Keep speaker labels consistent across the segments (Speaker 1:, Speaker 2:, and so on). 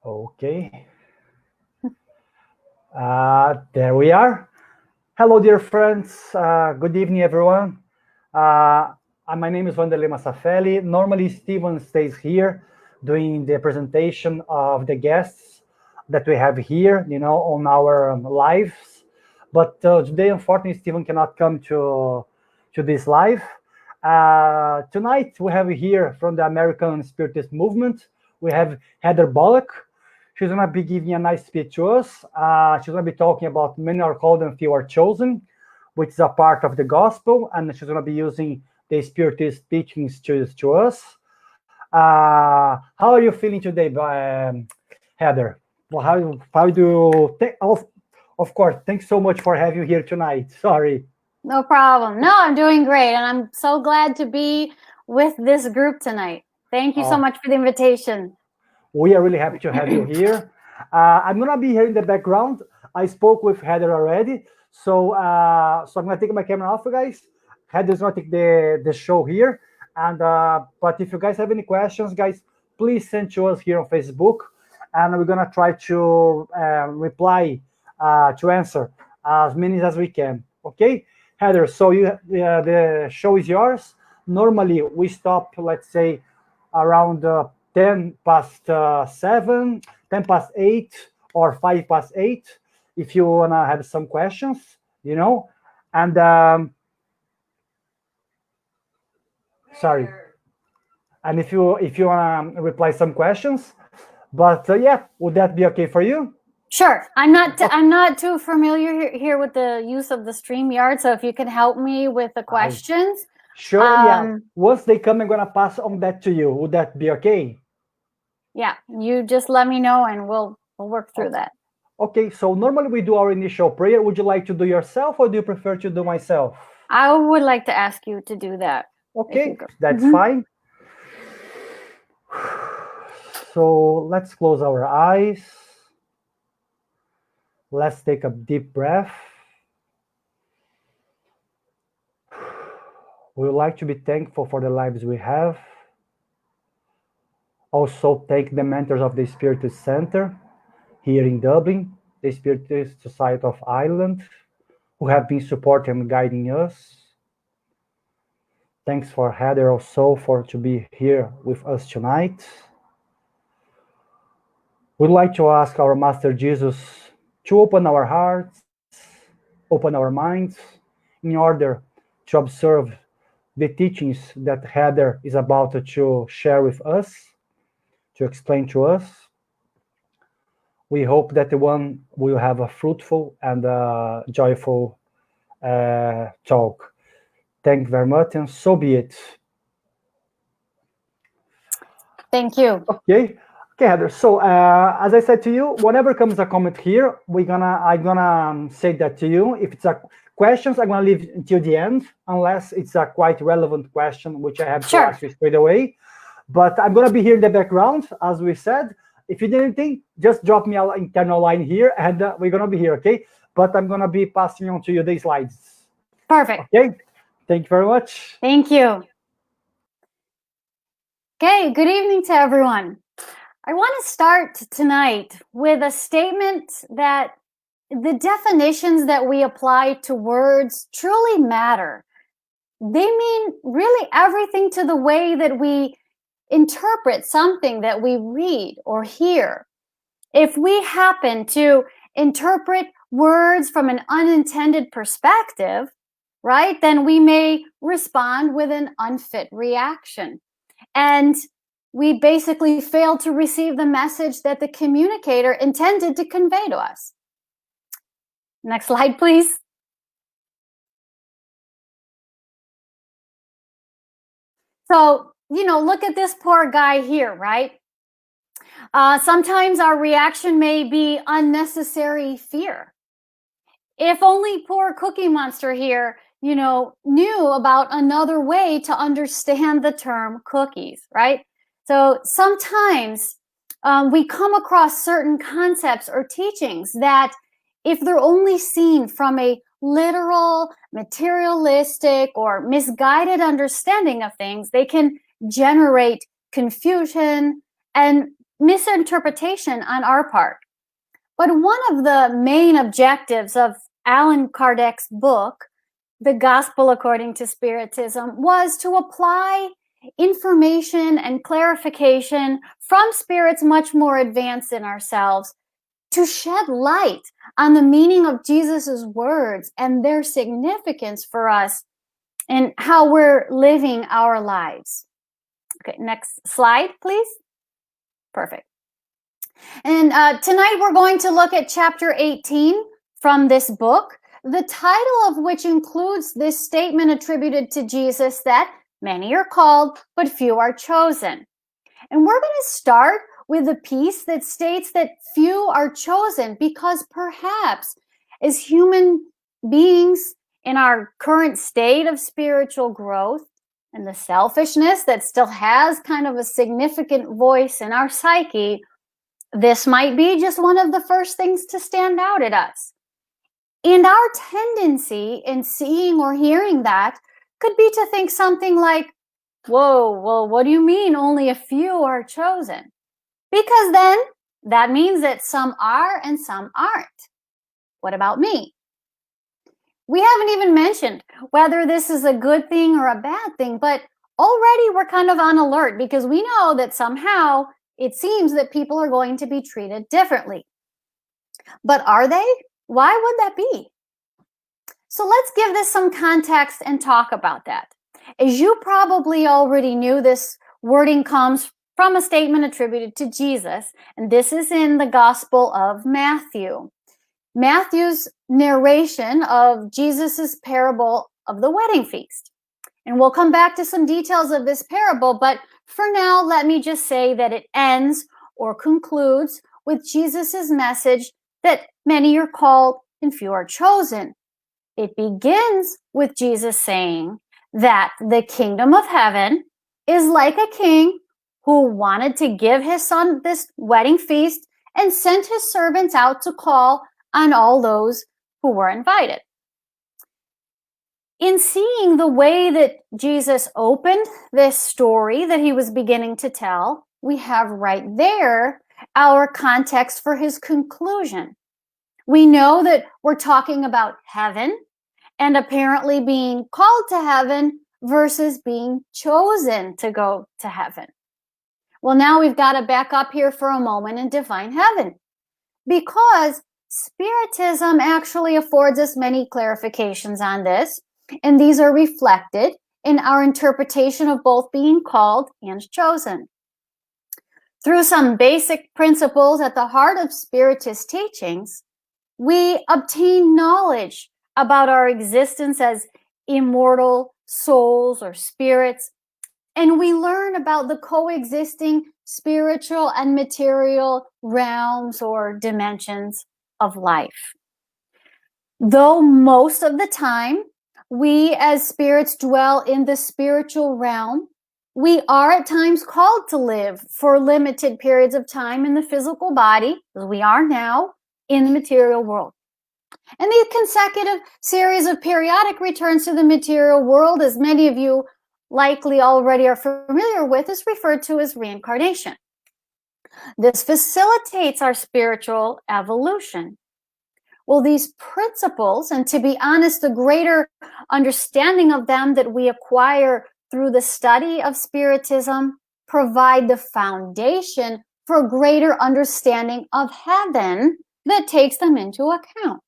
Speaker 1: Okay. There we are. Hello, dear friends. Good evening, everyone. Uh, my name is Vanderlei Massafelli. Normally, Steven stays here doing the presentation of the guests that we have here, on our lives. But today, unfortunately, Steven cannot come to this live. Tonight, we have here from the American Spiritist Movement, we have Heather Bullock. She's going to be giving a nice speech to us. She's going to be talking about many are called and few are chosen, which is a part of the gospel, and she's going to be using the Spiritist teachings to us. How are you feeling today, Heather? Well, how do you think? Of course, thanks so much for having you here tonight. Sorry.
Speaker 2: No problem. No, I'm doing great, and I'm so glad to be with this group tonight. Thank you so much for the invitation.
Speaker 1: We are really happy to have you here. I'm gonna be here in the background. I spoke with Heather already, so I'm gonna take my camera off, you guys. Heather's gonna take the show here, and but if you guys have any questions, guys, please send to us here on Facebook, and we're gonna try to reply to answer as many as we can. Okay, Heather. So the show is yours. Normally we stop, let's say, around 10 past 7, 10 past 8, or 5 past 8, if you want to have some questions, and sorry. And if you want to reply some questions, but yeah, would that be okay for you?
Speaker 2: Sure. I'm not too familiar here with the use of the StreamYard, so if you can help me with the questions.
Speaker 1: Sure, yeah. Once they come, I'm going to pass on that to you. Would that be okay?
Speaker 2: Yeah, you just let me know and we'll work through that.
Speaker 1: Okay, so normally we do our initial prayer. Would you like to do yourself or do you prefer to do myself?
Speaker 2: I would like to ask you to do that.
Speaker 1: Okay, that's fine. So let's close our eyes. Let's take a deep breath. We would like to be thankful for the lives we have. Also, thank the mentors of the Spiritist Center here in Dublin, the Spiritist Society of Ireland, who have been supporting and guiding us. Thanks for Heather also to be here with us tonight. We'd like to ask our Master Jesus to open our hearts, open our minds, in order to observe the teachings that Heather is about to share with us, to explain to us. We hope that the one will have a fruitful and joyful talk. Thank you very much, and so be it.
Speaker 2: Thank you.
Speaker 1: Okay, Heather. So as I said to you, whenever comes a comment here, I'm gonna say that to you. If it's a questions, I'm gonna leave until the end, unless it's a quite relevant question, which I have to ask you straight away. But I'm gonna be here in the background, as we said. If you need anything, just drop me an internal line here, and we're gonna be here, okay? But I'm gonna be passing on to you the slides.
Speaker 2: Perfect.
Speaker 1: Okay. Thank you very much.
Speaker 2: Thank you. Okay, good evening to everyone. I want to start tonight with a statement that the definitions that we apply to words truly matter. They mean really everything to the way that we interpret something that we read or hear. If we happen to interpret words from an unintended perspective, right, then we may respond with an unfit reaction. And we basically fail to receive the message that the communicator intended to convey to us. Next slide, please. So, look at this poor guy here, right? Sometimes our reaction may be unnecessary fear. If only poor Cookie Monster here, knew about another way to understand the term cookies, right? So sometimes we come across certain concepts or teachings that if they're only seen from a literal, materialistic, or misguided understanding of things, they can generate confusion and misinterpretation on our part. But one of the main objectives of Allan Kardec's book, The Gospel According to Spiritism, was to apply information and clarification from spirits much more advanced than ourselves to shed light on the meaning of Jesus's words and their significance for us and how we're living our lives. Okay, next slide, please. Perfect. And tonight we're going to look at chapter 18 from this book, the title of which includes this statement attributed to Jesus that many are called, but few are chosen. And we're going to start with a piece that states that few are chosen because perhaps as human beings in our current state of spiritual growth and the selfishness that still has kind of a significant voice in our psyche, this might be just one of the first things to stand out at us. And our tendency in seeing or hearing that could be to think something like, whoa, well, what do you mean only a few are chosen? Because then that means that some are and some aren't. What about me? We haven't even mentioned whether this is a good thing or a bad thing, but already we're kind of on alert because we know that somehow it seems that people are going to be treated differently. But are they? Why would that be? So let's give this some context and talk about that. As you probably already knew, this wording comes from a statement attributed to Jesus, and this is in the Gospel of Matthew. Matthew's narration of Jesus's parable of the wedding feast. And we'll come back to some details of this parable, but for now, let me just say that it ends or concludes with Jesus's message that many are called and few are chosen. It begins with Jesus saying that the kingdom of heaven is like a king who wanted to give his son this wedding feast and sent his servants out to call on all those who were invited. In seeing the way that Jesus opened this story that he was beginning to tell, we have right there our context for his conclusion. We know that we're talking about heaven and apparently being called to heaven versus being chosen to go to heaven. Well, now we've got to back up here for a moment and define heaven, because Spiritism actually affords us many clarifications on this, and these are reflected in our interpretation of both being called and chosen. Through some basic principles at the heart of Spiritist teachings, we obtain knowledge about our existence as immortal souls or spirits, and we learn about the coexisting spiritual and material realms or dimensions of life. Though most of the time we as spirits dwell in the spiritual realm, we are at times called to live for limited periods of time in the physical body, as we are now in the material world. And the consecutive series of periodic returns to the material world, as many of you likely already are familiar with, is referred to as reincarnation. This facilitates our spiritual evolution. Well, these principles, and to be honest, the greater understanding of them that we acquire through the study of Spiritism, provide the foundation for greater understanding of heaven that takes them into account.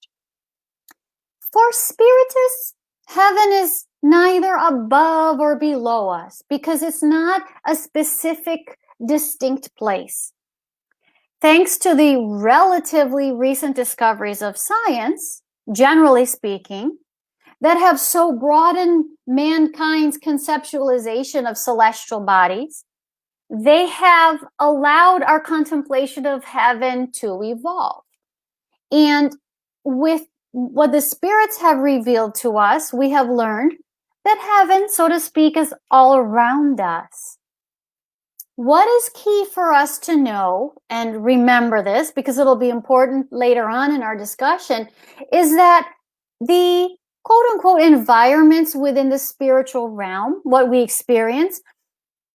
Speaker 2: For Spiritists, heaven is neither above or below us because it's not a specific, distinct place. Thanks to the relatively recent discoveries of science, generally speaking, that have so broadened mankind's conceptualization of celestial bodies, they have allowed our contemplation of heaven to evolve. And with what the spirits have revealed to us, we have learned that heaven, so to speak, is all around us. What is key for us to know, and remember this because it'll be important later on in our discussion, is that the quote-unquote environments within the spiritual realm, what we experience,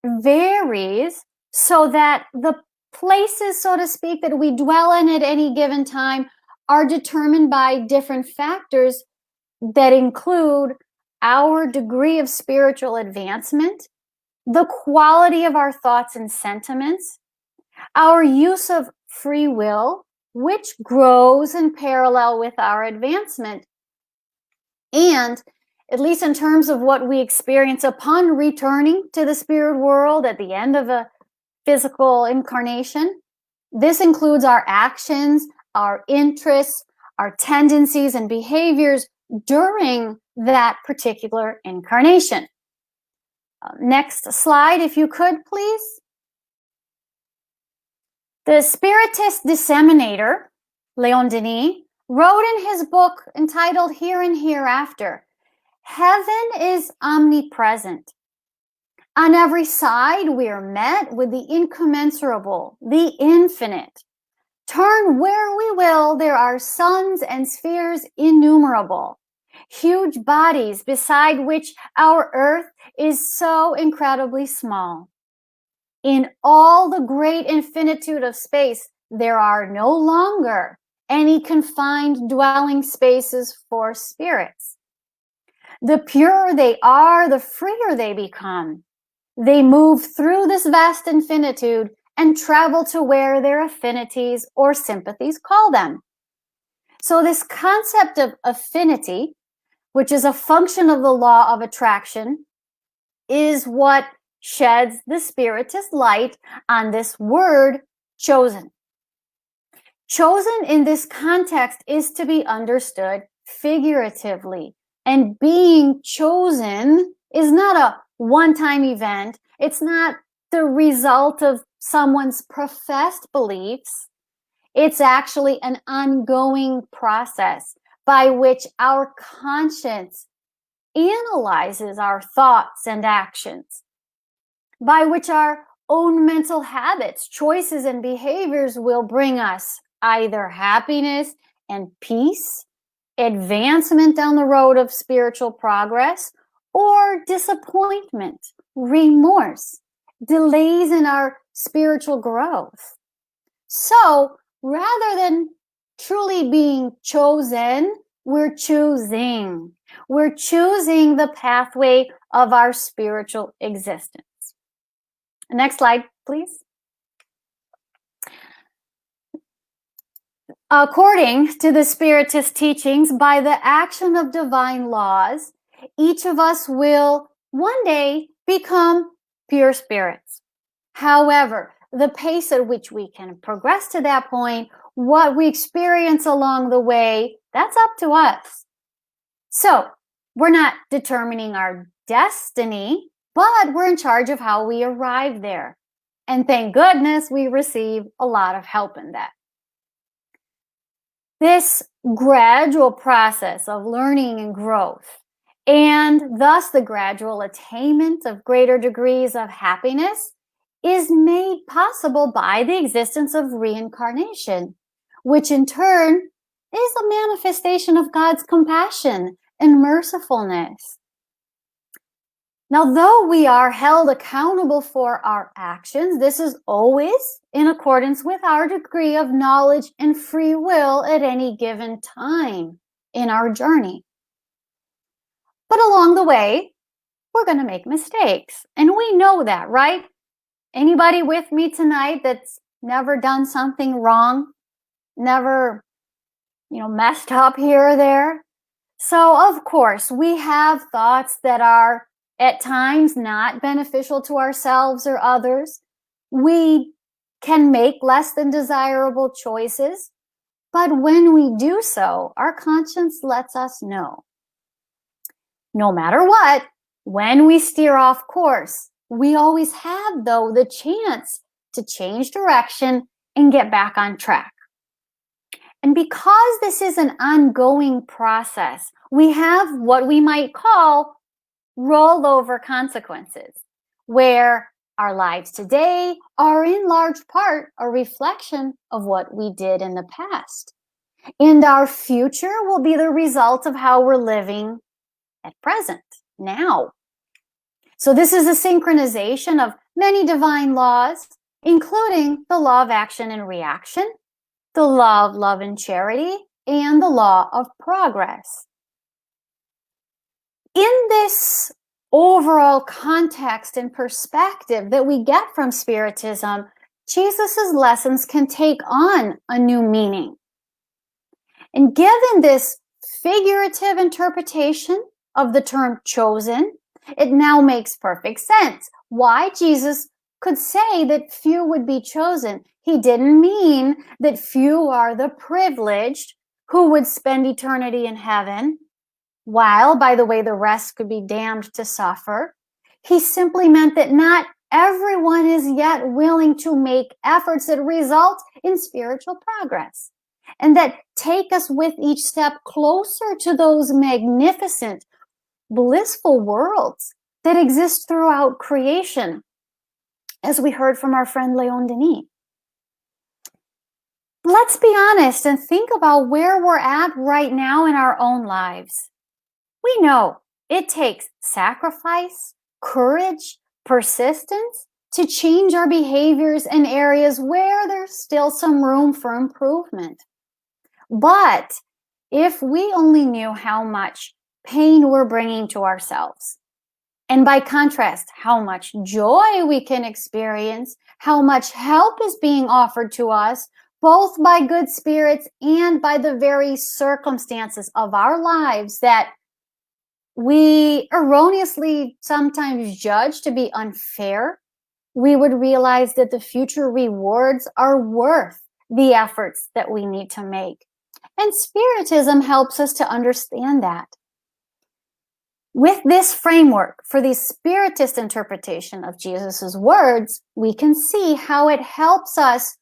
Speaker 2: varies so that the places, so to speak, that we dwell in at any given time are determined by different factors that include our degree of spiritual advancement, the quality of our thoughts and sentiments, our use of free will, which grows in parallel with our advancement, and at least in terms of what we experience upon returning to the spirit world at the end of a physical incarnation. This includes our actions, our interests, our tendencies and behaviors during that particular incarnation. Next slide, if you could, please. The Spiritist disseminator, Leon Denis, wrote in his book entitled Here and Hereafter, "Heaven is omnipresent. On every side, we are met with the incommensurable, the infinite. Turn where we will, there are suns and spheres innumerable, huge bodies beside which our earth is so incredibly small. In all the great infinitude of space, there are no longer any confined dwelling spaces for spirits. The purer they are, the freer they become. They move through this vast infinitude and travel to where their affinities or sympathies call them." So this concept of affinity, which is a function of the law of attraction, is what sheds the Spiritist light on this word chosen. Chosen in this context is to be understood figuratively, and being chosen is not a one-time event. It's not the result of someone's professed beliefs. It's actually an ongoing process by which our conscience analyzes our thoughts and actions, by which our own mental habits, choices, and behaviors will bring us either happiness and peace, advancement down the road of spiritual progress, or disappointment, remorse, delays in our spiritual growth. So rather than truly being chosen, we're choosing. We're choosing the pathway of our spiritual existence. Next slide, please. According to the Spiritist teachings, by the action of divine laws, each of us will one day become pure spirits. However, the pace at which we can progress to that point, what we experience along the way, that's up to us. So we're not determining our destiny, but we're in charge of how we arrive there. And thank goodness we receive a lot of help in that. This gradual process of learning and growth, and thus the gradual attainment of greater degrees of happiness, is made possible by the existence of reincarnation, which in turn is a manifestation of God's compassion and mercifulness. Now, though we are held accountable for our actions, this is always in accordance with our degree of knowledge and free will at any given time in our journey. But along the way, we're going to make mistakes. And we know that, right? Anybody with me tonight that's never done something wrong? Never, messed up here or there? So, of course, we have thoughts that are at times not beneficial to ourselves or others. We can make less than desirable choices, but when we do so, our conscience lets us know. No matter what, when we steer off course, we always have, though, the chance to change direction and get back on track. And because this is an ongoing process, we have what we might call rollover consequences, where our lives today are in large part a reflection of what we did in the past. And our future will be the result of how we're living at present, now. So this is a synchronization of many divine laws including the law of action and reaction, the law of love and charity, and the law of progress. In this overall context and perspective that we get from Spiritism, Jesus's lessons can take on a new meaning. And given this figurative interpretation of the term chosen, it now makes perfect sense why Jesus could say that few would be chosen. He didn't mean that few are the privileged who would spend eternity in heaven, while, by the way, the rest could be damned to suffer. He simply meant that not everyone is yet willing to make efforts that result in spiritual progress, and that take us with each step closer to those magnificent, blissful worlds that exist throughout creation, as we heard from our friend Leon Denis. Let's be honest and think about where we're at right now in our own lives. We know it takes sacrifice, courage, persistence to change our behaviors in areas where there's still some room for improvement. But if we only knew how much pain we're bringing to ourselves, and by contrast, how much joy we can experience, how much help is being offered to us, both by good spirits and by the very circumstances of our lives that we erroneously sometimes judge to be unfair, we would realize that the future rewards are worth the efforts that we need to make. And Spiritism helps us to understand that. With this framework for the Spiritist interpretation of Jesus's words, we can see how it helps us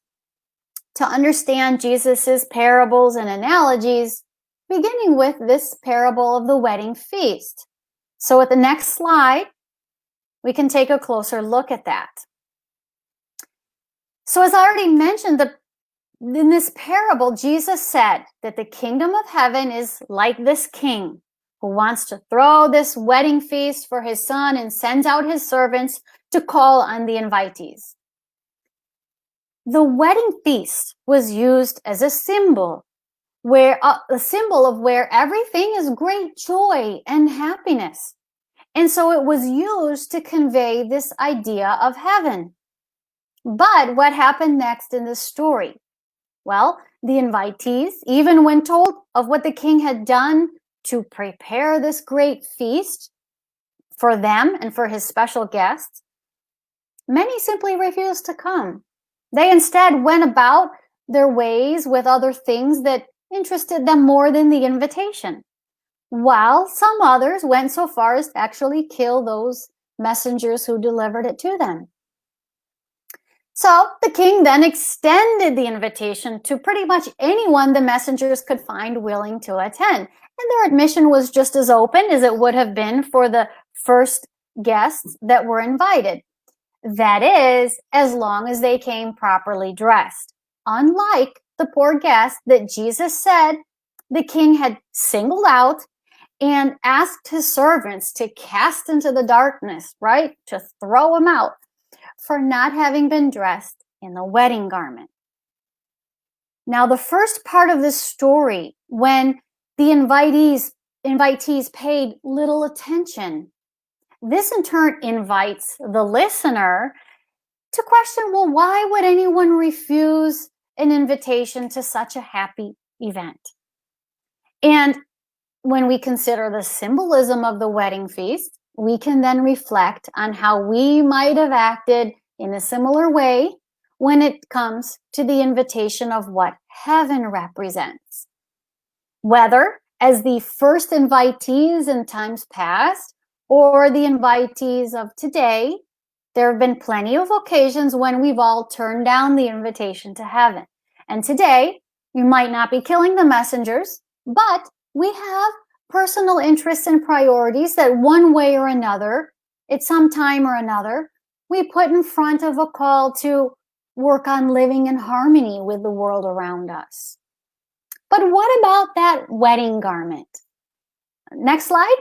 Speaker 2: to understand Jesus's parables and analogies, beginning with this parable of the wedding feast. So at the next slide, we can take a closer look at that. So as I already mentioned, in this parable, Jesus said that the kingdom of heaven is like this king who wants to throw this wedding feast for his son and sends out his servants to call on the invitees. The wedding feast was used as a symbol of where everything is great joy and happiness. And so it was used to convey this idea of heaven. But what happened next in this story? Well, the invitees, even when told of what the king had done to prepare this great feast for them and for his special guests, many simply refused to come. They instead went about their ways with other things that interested them more than the invitation, while some others went so far as to actually kill those messengers who delivered it to them. So the king then extended the invitation to pretty much anyone the messengers could find willing to attend. And their admission was just as open as it would have been for the first guests that were invited. That is, as long as they came properly dressed. Unlike the poor guest that Jesus said the king had singled out and asked his servants to cast into the darkness, right? To throw him out for not having been dressed in the wedding garment. Now, the first part of this story, when the invitees paid little attention, this in turn invites the listener to question, well, why would anyone refuse an invitation to such a happy event? And when we consider the symbolism of the wedding feast, we can then reflect on how we might have acted in a similar way when it comes to the invitation of what heaven represents. Whether as the first invitees in times past or the invitees of today, there have been plenty of occasions when we've all turned down the invitation to heaven. And today, we might not be killing the messengers, but we have personal interests and priorities that one way or another, at some time or another, we put in front of a call to work on living in harmony with the world around us. But what about that wedding garment? Next slide.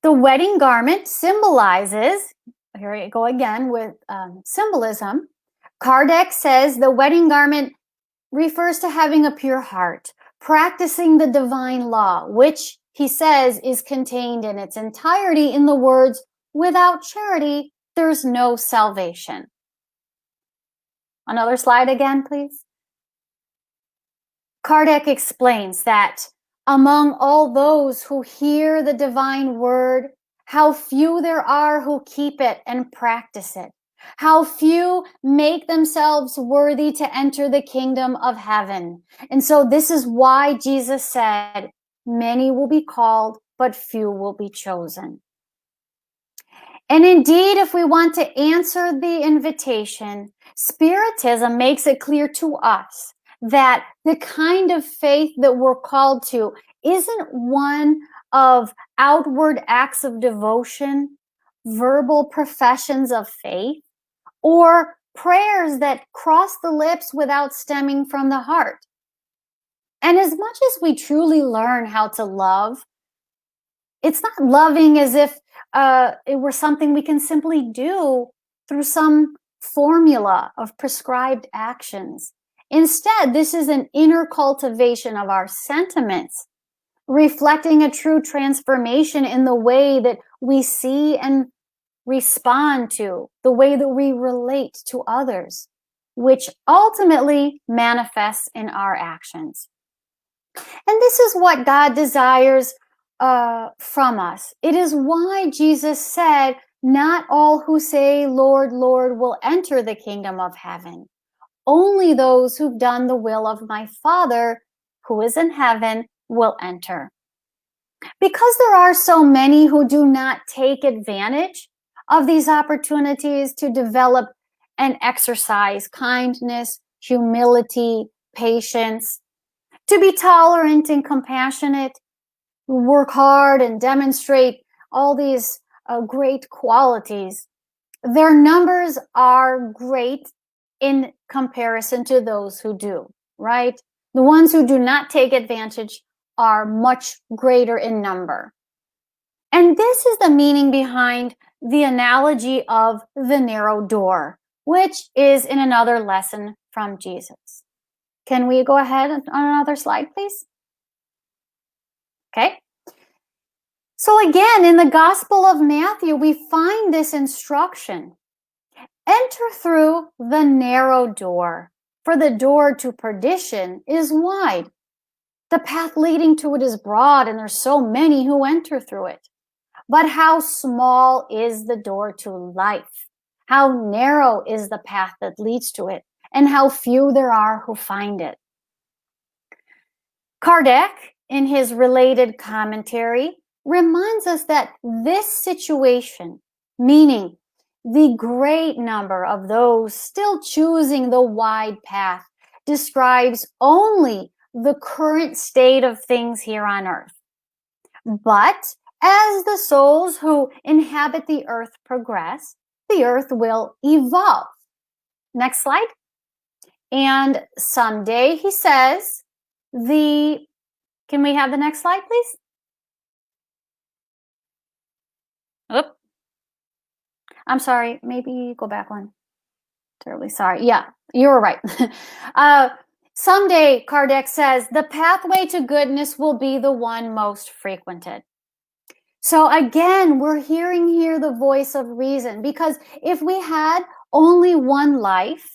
Speaker 2: The wedding garment symbolizes, here I go again with symbolism. Kardec says the wedding garment refers to having a pure heart, practicing the divine law, which he says is contained in its entirety in the words, without charity, there's no salvation. Another slide again, please. Kardec explains that among all those who hear the divine word, how few there are who keep it and practice it. How few make themselves worthy to enter the kingdom of heaven. And so this is why Jesus said, many will be called, but few will be chosen. And indeed, if we want to answer the invitation, Spiritism makes it clear to us that the kind of faith that we're called to isn't one of outward acts of devotion, verbal professions of faith, or prayers that cross the lips without stemming from the heart. And as much as we truly learn how to love, it's not loving as if it were something we can simply do through some formula of prescribed actions. Instead, this is an inner cultivation of our sentiments, reflecting a true transformation in the way that we see and respond to, the way that we relate to others, which ultimately manifests in our actions. And this is what God desires from us. It is why Jesus said, not all who say, Lord, Lord, will enter the kingdom of heaven. Only those who've done the will of my Father who is in heaven will enter. Because there are so many who do not take advantage of these opportunities to develop and exercise kindness, humility, patience, to be tolerant and compassionate, work hard and demonstrate all these great qualities. Their numbers are great in comparison to those who do, right? The ones who do not take advantage are much greater in number. And this is the meaning behind the analogy of the narrow door, which is in another lesson from Jesus. Can we go ahead on another slide, please? Okay. So again, in the Gospel of Matthew, we find this instruction. Enter through the narrow door, for the door to perdition is wide. The path leading to it is broad, and there's so many who enter through it. But how small is the door to life? How narrow is the path that leads to it? And how few there are who find it. Kardec, in his related commentary, reminds us that this situation, meaning the great number of those still choosing the wide path, describes only the current state of things here on earth. But as the souls who inhabit the earth progress, the earth will evolve. Next slide. And someday, he says, can we have the next slide, please? Oop. I'm sorry, maybe go back one. Terribly sorry. Yeah, you were right. Someday, Kardec says, the pathway to goodness will be the one most frequented. So again, we're hearing here the voice of reason, because if we had only one life,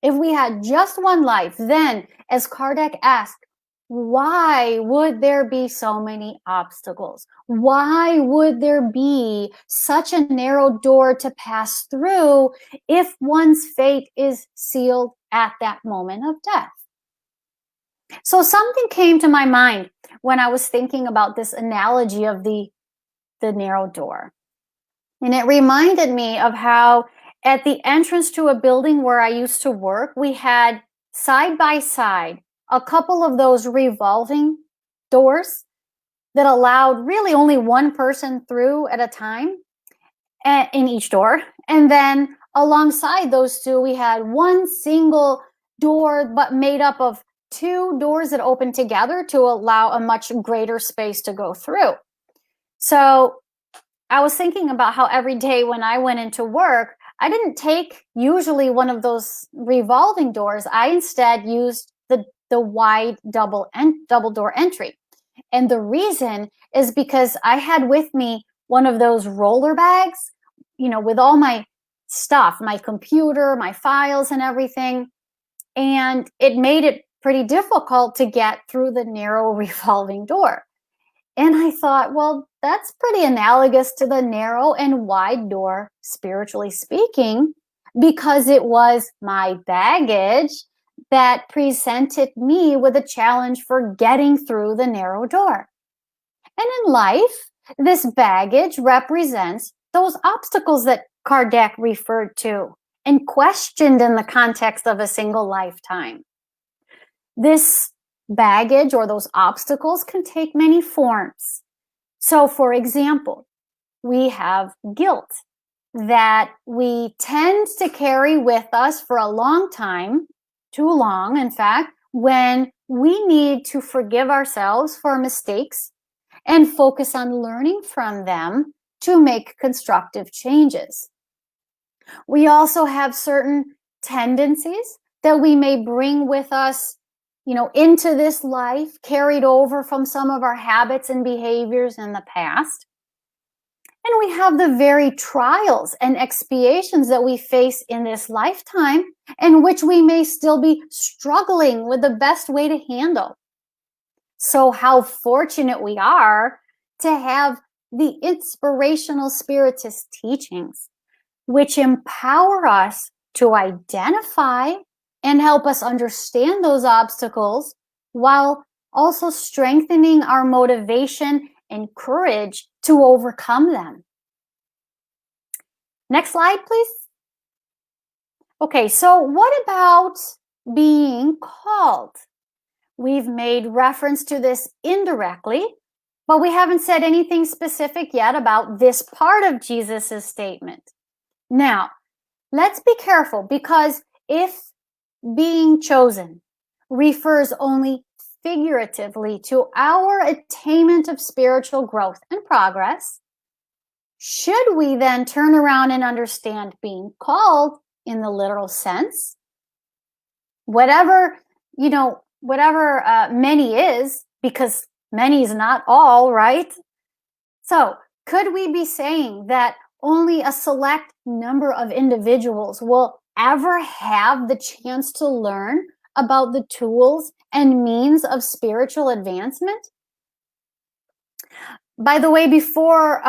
Speaker 2: if we had just one life, then, as Kardec asked, why would there be so many obstacles? Why would there be such a narrow door to pass through if one's fate is sealed at that moment of death? So something came to my mind when I was thinking about this analogy of the narrow door. And it reminded me of how at the entrance to a building where I used to work, we had side by side a couple of those revolving doors that allowed really only one person through at a time in each door. And then alongside those two, we had one single door, but made up of two doors that opened together to allow a much greater space to go through. So I was thinking about how every day when I went into work, I didn't take usually one of those revolving doors. I instead used the wide double door entry. And the reason is because I had with me one of those roller bags, with all my stuff, my computer, my files and everything. And it made it pretty difficult to get through the narrow revolving door. And I thought, well, that's pretty analogous to the narrow and wide door, spiritually speaking, because it was my baggage that presented me with a challenge for getting through the narrow door. And in life, this baggage represents those obstacles that Kardec referred to and questioned in the context of a single lifetime. This baggage or those obstacles can take many forms. So, for example, we have guilt that we tend to carry with us for a long time, too long, in fact, when we need to forgive ourselves for mistakes and focus on learning from them to make constructive changes. We also have certain tendencies that we may bring with us, into this life, carried over from some of our habits and behaviors in the past. And we have the very trials and expiations that we face in this lifetime, in which we may still be struggling with the best way to handle. So how fortunate we are to have the inspirational Spiritist teachings, which empower us to identify and help us understand those obstacles while also strengthening our motivation and courage to overcome them. Next slide, please. Okay, so what about being called? We've made reference to this indirectly, but we haven't said anything specific yet about this part of Jesus's statement. Now, let's be careful, because if being chosen refers only figuratively to our attainment of spiritual growth and progress, should we then turn around and understand being called in the literal sense? Whatever many is, because many is not all, right? So could we be saying that only a select number of individuals will ever have the chance to learn about the tools and means of spiritual advancement? By the way, before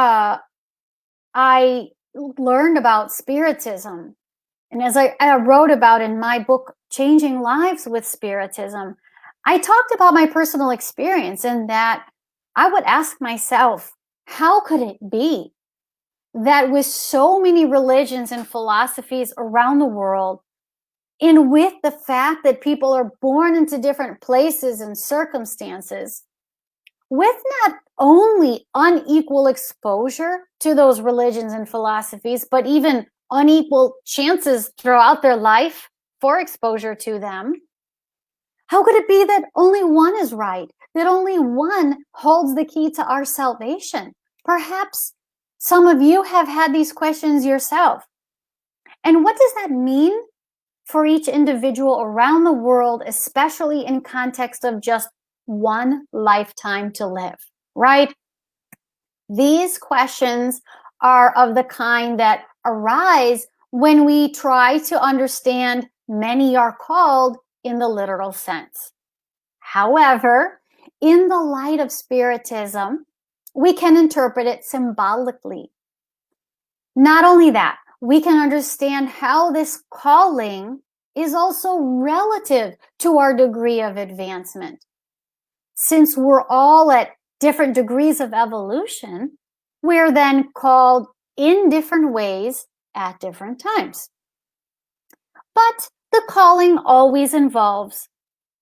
Speaker 2: I learned about Spiritism, and as I wrote about in my book, Changing Lives with Spiritism, I talked about my personal experience, and that I would ask myself, how could it be that with so many religions and philosophies around the world, and with the fact that people are born into different places and circumstances, with not only unequal exposure to those religions and philosophies, but even unequal chances throughout their life for exposure to them, how could it be that only one is right, that only one holds the key to our salvation? Perhaps some of you have had these questions yourself. And what does that mean for each individual around the world, especially in context of just one lifetime to live, right? These questions are of the kind that arise when we try to understand many are called in the literal sense. However, in the light of Spiritism, we can interpret it symbolically. Not only that, we can understand how this calling is also relative to our degree of advancement. Since we're all at different degrees of evolution, we're then called in different ways at different times. But the calling always involves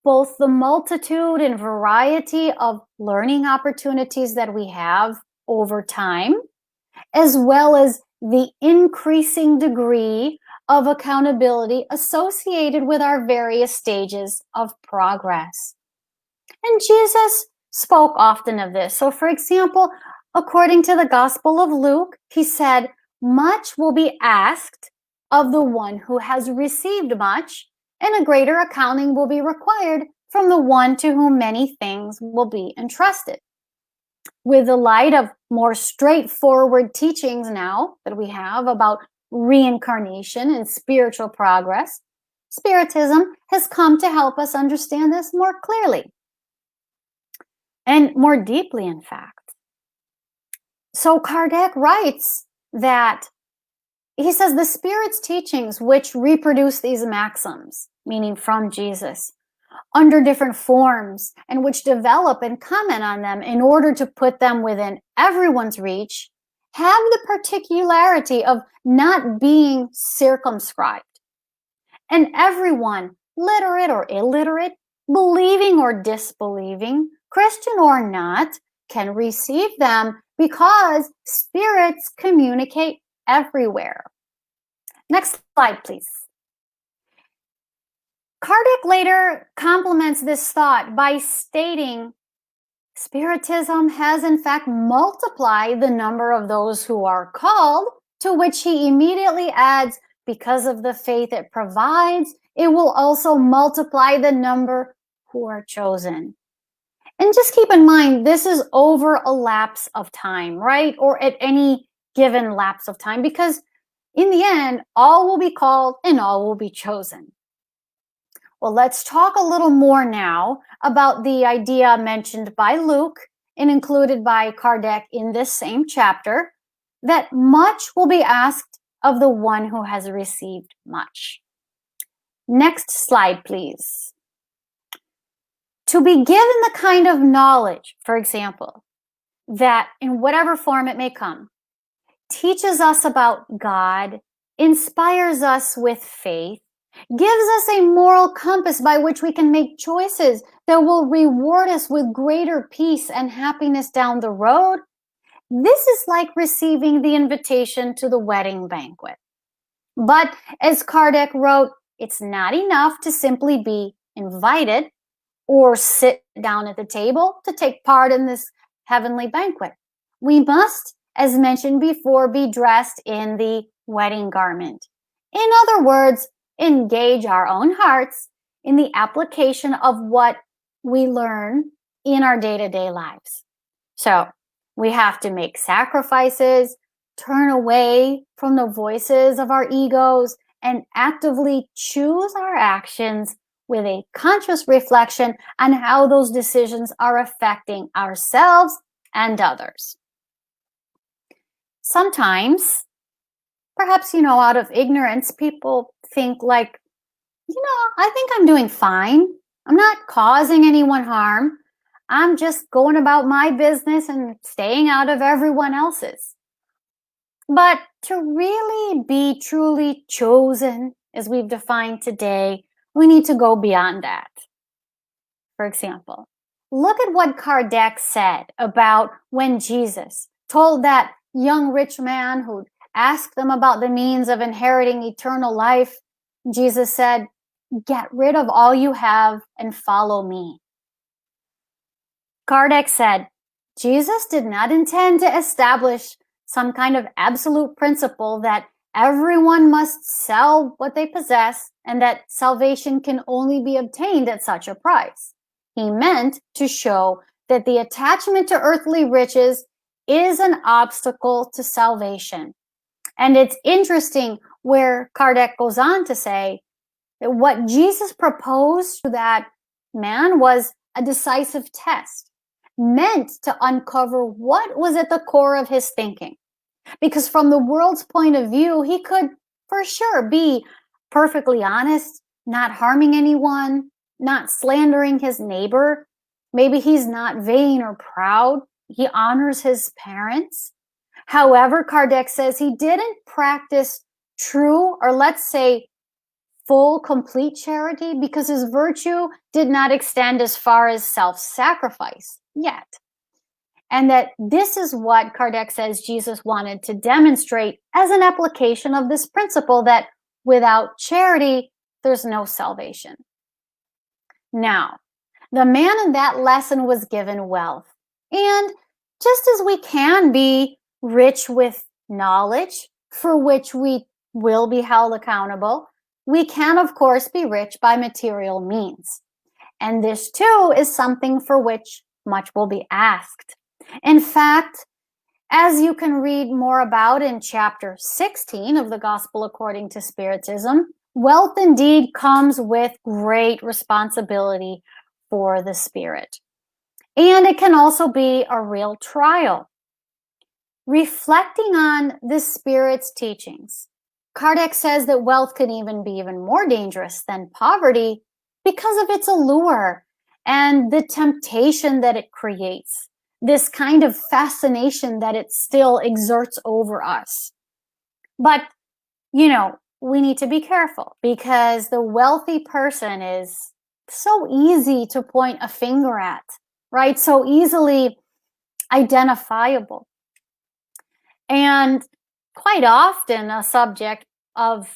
Speaker 2: both the multitude and variety of learning opportunities that we have over time, as well as the increasing degree of accountability associated with our various stages of progress. And Jesus spoke often of this. So, for example, According to the Gospel of Luke, he said, much will be asked of the one who has received much, and a greater accounting will be required from the one to whom many things will be entrusted. With the light of more straightforward teachings now that we have about reincarnation and spiritual progress, Spiritism has come to help us understand this more clearly and more deeply, in fact. So Kardec writes that he says the Spirit's teachings, which reproduce these maxims, meaning from Jesus, under different forms, and which develop and comment on them in order to put them within everyone's reach, have the particularity of not being circumscribed. And everyone, literate or illiterate, believing or disbelieving, Christian or not, can receive them because spirits communicate everywhere. Next slide, please. Kardec later complements this thought by stating, Spiritism has in fact multiplied the number of those who are called, to which he immediately adds, because of the faith it provides, it will also multiply the number who are chosen. And just keep in mind, this is over a lapse of time, right? Or at any given lapse of time, because in the end, all will be called and all will be chosen. Well, let's talk a little more now about the idea mentioned by Luke and included by Kardec in this same chapter, that much will be asked of the one who has received much. Next slide, please. To be given the kind of knowledge, for example, that in whatever form it may come, teaches us about God, inspires us with faith, gives us a moral compass by which we can make choices that will reward us with greater peace and happiness down the road. This is like receiving the invitation to the wedding banquet. But as Kardec wrote, it's not enough to simply be invited or sit down at the table to take part in this heavenly banquet. We must, as mentioned before, be dressed in the wedding garment. In other words, engage our own hearts in the application of what we learn in our day-to-day lives. So we have to make sacrifices, turn away from the voices of our egos, and actively choose our actions with a conscious reflection on how those decisions are affecting ourselves and others. Sometimes, perhaps, out of ignorance, people think like, I think I'm doing fine. I'm not causing anyone harm. I'm just going about my business and staying out of everyone else's. But to really be truly chosen, as we've defined today, we need to go beyond that. For example, look at what Kardec said about when Jesus told that young rich man who asked them about the means of inheriting eternal life. Jesus said, "Get rid of all you have and follow me." Kardec said, Jesus did not intend to establish some kind of absolute principle that everyone must sell what they possess and that salvation can only be obtained at such a price. He meant to show that the attachment to earthly riches is an obstacle to salvation. And it's interesting where Kardec goes on to say that what Jesus proposed to that man was a decisive test, meant to uncover what was at the core of his thinking. Because from the world's point of view, he could for sure be perfectly honest, not harming anyone, not slandering his neighbor. Maybe he's not vain or proud. He honors his parents. However, Kardec says he didn't practice true, or let's say full, complete charity, because his virtue did not extend as far as self-sacrifice yet. And that this is what Kardec says Jesus wanted to demonstrate as an application of this principle, that without charity, there's no salvation. Now, the man in that lesson was given wealth, and Just as we can be rich with knowledge for which we will be held accountable, we can, of course, be rich by material means. And this too is something for which much will be asked. In fact, as you can read more about in chapter 16 of the Gospel According to Spiritism, wealth indeed comes with great responsibility for the spirit. And it can also be a real trial. Reflecting on the spirit's teachings, Kardec says that wealth can even be even more dangerous than poverty because of its allure and the temptation that it creates, this kind of fascination that it still exerts over us. But, we need to be careful because the wealthy person is so easy to point a finger at, right? So easily identifiable. And quite often a subject of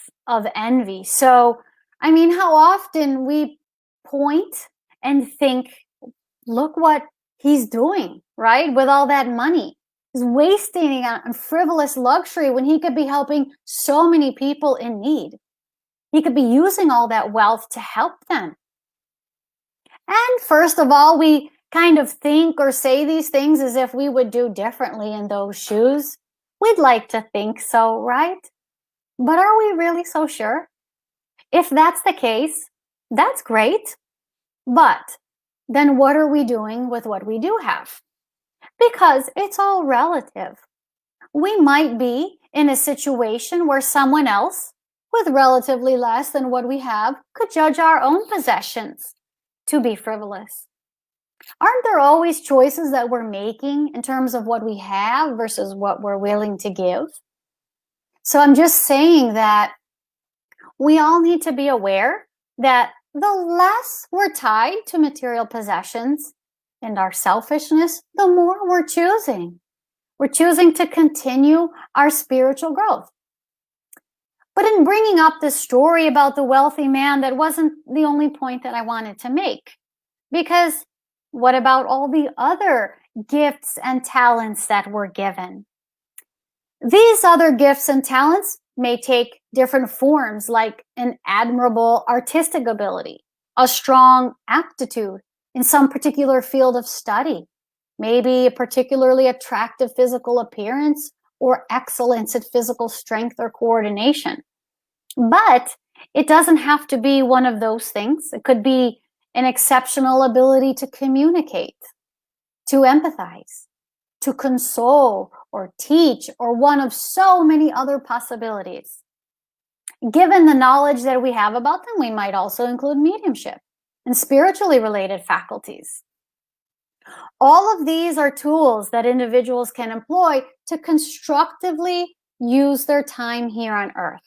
Speaker 2: envy. So, how often we point and think, look what he's doing, right? With all that money. He's wasting on frivolous luxury when he could be helping so many people in need. He could be using all that wealth to help them. And first of all, we kind of think or say these things as if we would do differently in those shoes. We'd like to think so, right? But are we really so sure? If that's the case, that's great. But then what are we doing with what we do have? Because it's all relative. We might be in a situation where someone else with relatively less than what we have could judge our own possessions to be frivolous. Aren't there always choices that we're making in terms of what we have versus what we're willing to give? So I'm just saying that we all need to be aware that the less we're tied to material possessions and our selfishness, the more we're choosing. We're choosing to continue our spiritual growth. But in bringing up this story about the wealthy man, that wasn't the only point that I wanted to make. Because what about all the other gifts and talents that were given? These other gifts and talents may take different forms, like an admirable artistic ability, a strong aptitude in some particular field of study, maybe a particularly attractive physical appearance or excellence at physical strength or coordination. But it doesn't have to be one of those things. It could be an exceptional ability to communicate, to empathize, to console or teach, or one of so many other possibilities. Given the knowledge that we have about them, we might also include mediumship and spiritually related faculties. All of these are tools that individuals can employ to constructively use their time here on earth.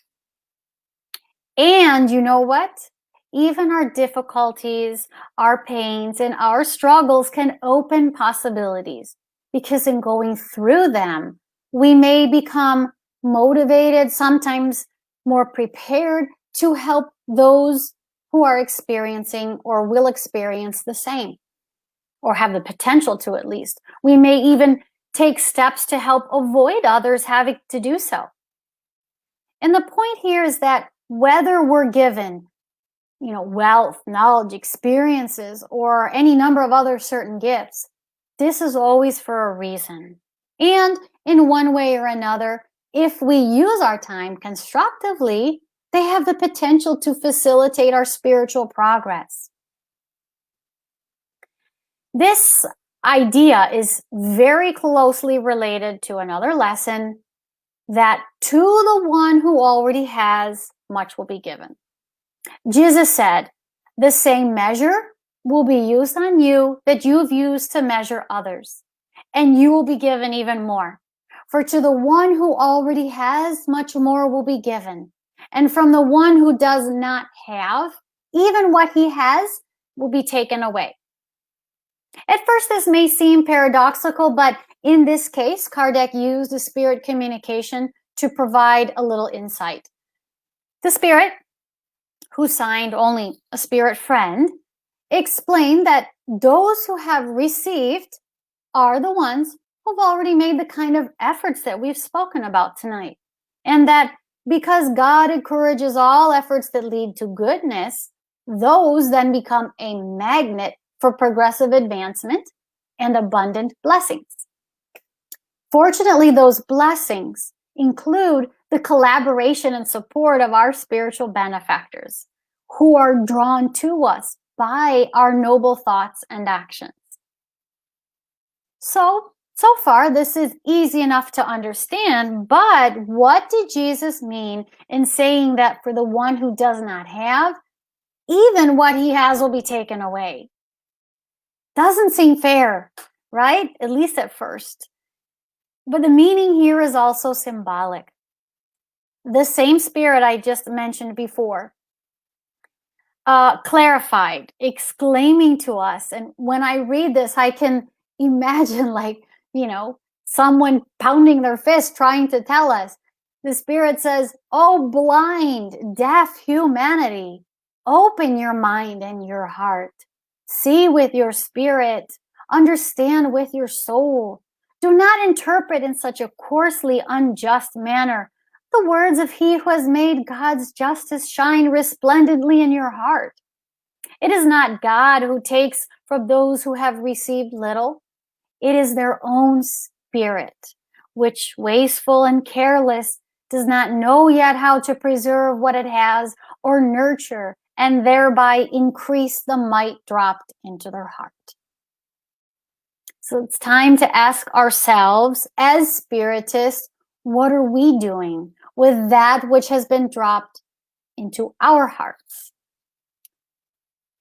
Speaker 2: And you know what? Even our difficulties, our pains, and our struggles can open possibilities, because in going through them, we may become motivated, sometimes more prepared to help those who are experiencing or will experience the same, or have the potential to at least. We may even take steps to help avoid others having to do so. And the point here is that whether we're given, wealth, knowledge, experiences, or any number of other certain gifts, this is always for a reason. And in one way or another, if we use our time constructively, they have the potential to facilitate our spiritual progress. This idea is very closely related to another lesson, that to the one who already has, much will be given. Jesus said, the same measure will be used on you that you've used to measure others, and you will be given even more. For to the one who already has, much more will be given. And from the one who does not have, even what he has will be taken away. At first, this may seem paradoxical, but in this case, Kardec used the spirit communication to provide a little insight. The spirit, who signed only a spirit friend, explained that those who have received are the ones who've already made the kind of efforts that we've spoken about tonight. And that because God encourages all efforts that lead to goodness, those then become a magnet for progressive advancement and abundant blessings. Fortunately, those blessings include the collaboration and support of our spiritual benefactors who are drawn to us by our noble thoughts and actions. So far, this is easy enough to understand, but what did Jesus mean in saying that for the one who does not have, even what he has will be taken away? Doesn't seem fair, right? At least at first. But the meaning here is also symbolic. The same Spirit I just mentioned before clarified, exclaiming to us. And when I read this, I can imagine someone pounding their fist trying to tell us. The Spirit says, "Oh, blind, deaf humanity, open your mind and your heart. See with your spirit, understand with your soul. Do not interpret in such a coarsely unjust manner the words of he who has made God's justice shine resplendently in your heart. It is not God who takes from those who have received little. It is their own spirit, which, wasteful and careless, does not know yet how to preserve what it has or nurture and thereby increase the mite dropped into their heart." So it's time to ask ourselves as spiritists, what are we doing with that which has been dropped into our hearts?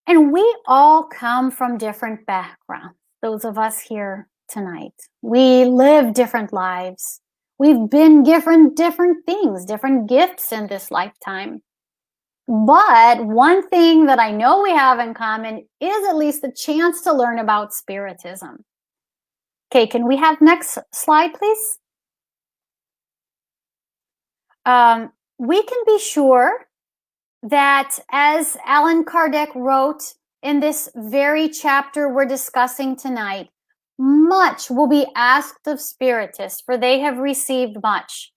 Speaker 2: And we all come from different backgrounds, those of us here tonight. We live different lives. We've been given different things, different gifts in this lifetime. But one thing that I know we have in common is at least the chance to learn about Spiritism. Okay, can we have next slide, please? We can be sure that, as Allan Kardec wrote in this very chapter we're discussing tonight, much will be asked of Spiritists, for they have received much.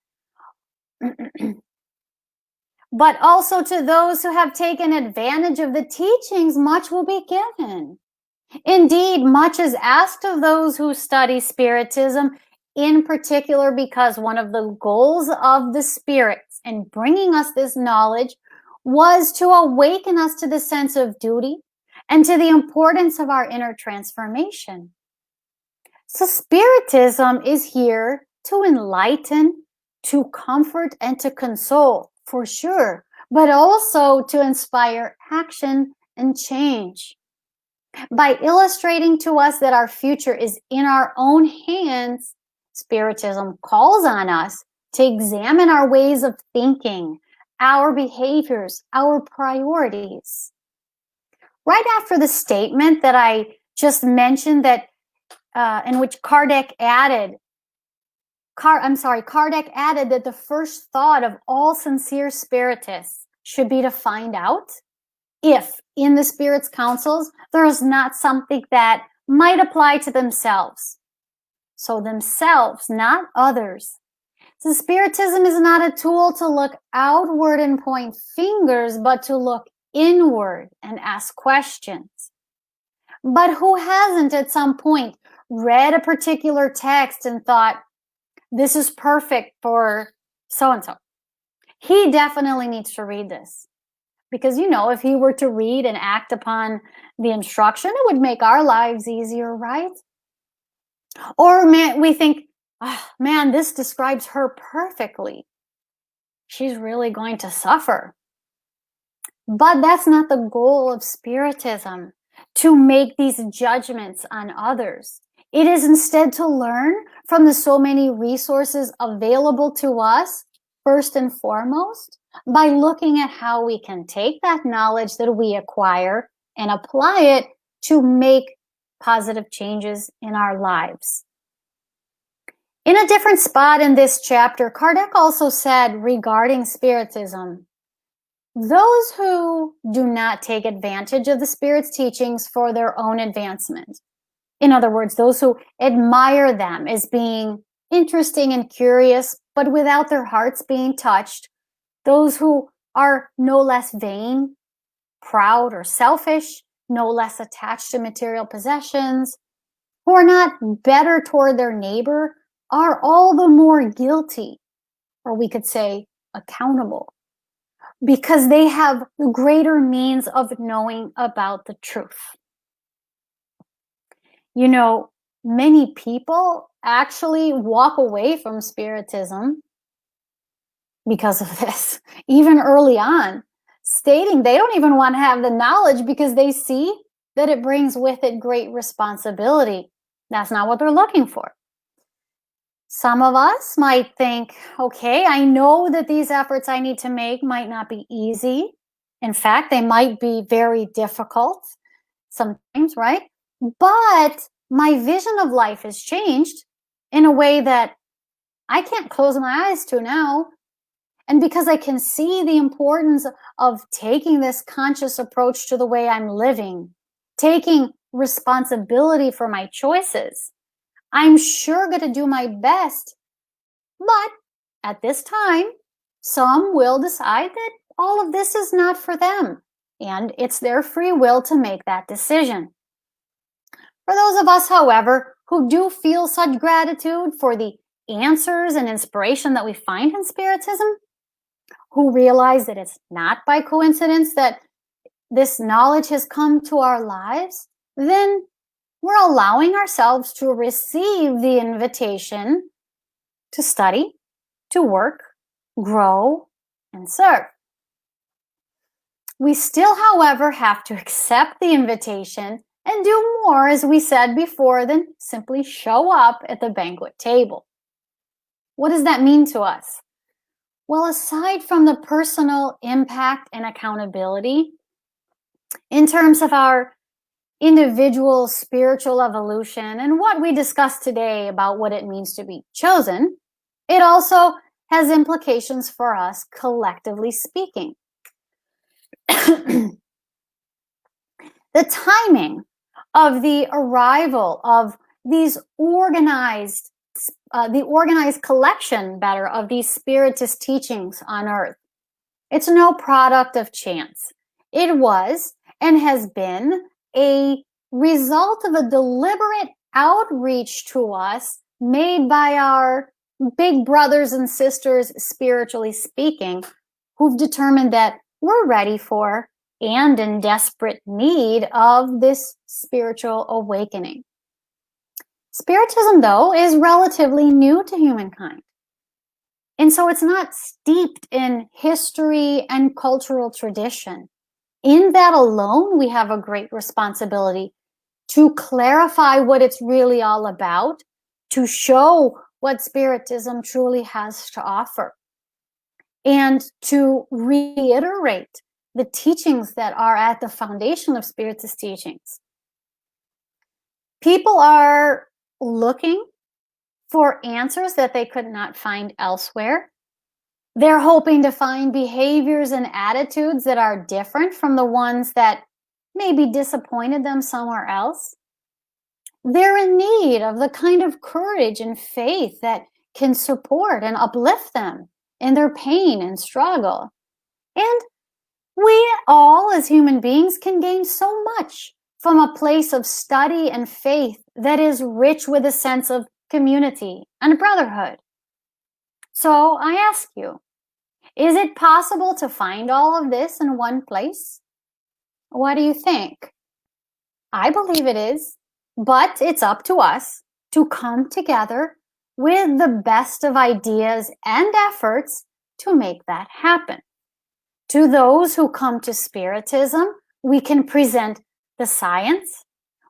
Speaker 2: But also to those who have taken advantage of the teachings, much will be given. Indeed, much is asked of those who study Spiritism, in particular because one of the goals of the spirits in bringing us this knowledge was to awaken us to the sense of duty and to the importance of our inner transformation. So Spiritism is here to enlighten, to comfort, and to console, for sure, but also to inspire action and change. By illustrating to us that our future is in our own hands, Spiritism calls on us to examine our ways of thinking, our behaviors, our priorities. Right after the statement that I just mentioned, that in which Kardec added that the first thought of all sincere Spiritists should be to find out if in the Spirit's counsels there is not something that might apply to themselves. So themselves, not others. So Spiritism is not a tool to look outward and point fingers, but to look inward and ask questions. But who hasn't at some point read a particular text and thought, this is perfect for so-and-so? He definitely needs to read this. Because, if he were to read and act upon the instruction, it would make our lives easier, right? Or we think, oh, man, this describes her perfectly. She's really going to suffer. But that's not the goal of Spiritism, to make these judgments on others. It is instead to learn from the so many resources available to us, first and foremost, by looking at how we can take that knowledge that we acquire and apply it to make positive changes in our lives. In a different spot in this chapter, Kardec also said regarding Spiritism, those who do not take advantage of the Spirit's teachings for their own advancement, In other words, those who admire them as being interesting and curious, but without their hearts being touched. Those who are no less vain, proud, or selfish, no less attached to material possessions, who are not better toward their neighbor, are all the more guilty, or we could say accountable, because they have greater means of knowing about the truth. You know, many people actually walk away from Spiritism because of this, even early on, stating they don't even want to have the knowledge because they see that it brings with it great responsibility. That's not what they're looking for. Some of us might think, okay, I know that these efforts I need to make might not be easy. In fact, they might be very difficult sometimes, right? But my vision of life has changed in a way that I can't close my eyes to now. And because I can see the importance of taking this conscious approach to the way I'm living, taking responsibility for my choices, I'm sure going to do my best. But at this time, some will decide that all of this is not for them, and it's their free will to make that decision. For those of us, however, who do feel such gratitude for the answers and inspiration that we find in Spiritism, who realize that it's not by coincidence that this knowledge has come to our lives, then we're allowing ourselves to receive the invitation to study, to work, grow, and serve. We still, however, have to accept the invitation and do more, as we said before, than simply show up at the banquet table. What does that mean to us? Well, aside from the personal impact and accountability, in terms of our individual spiritual evolution and what we discussed today about what it means to be chosen, it also has implications for us collectively speaking. The timing of the arrival of these organized collection, better, of these Spiritist teachings on earth, it's no product of chance. It was and has been a result of a deliberate outreach to us made by our big brothers and sisters, spiritually speaking, who've determined that we're ready for and in desperate need of this spiritual awakening. Spiritism, though, is relatively new to humankind. And so it's not steeped in history and cultural tradition. In that alone, we have a great responsibility to clarify what it's really all about, to show what Spiritism truly has to offer, and to reiterate the teachings that are at the foundation of Spiritist teachings. People are looking for answers that they could not find elsewhere. They're hoping to find behaviors and attitudes that are different from the ones that maybe disappointed them somewhere else. They're in need of the kind of courage and faith that can support and uplift them in their pain and struggle. And we all, as human beings, can gain so much from a place of study and faith that is rich with a sense of community and brotherhood. So I ask you, is it possible to find all of this in one place? What do you think? I believe it is, but it's up to us to come together with the best of ideas and efforts to make that happen. To those who come to Spiritism, we can present the science,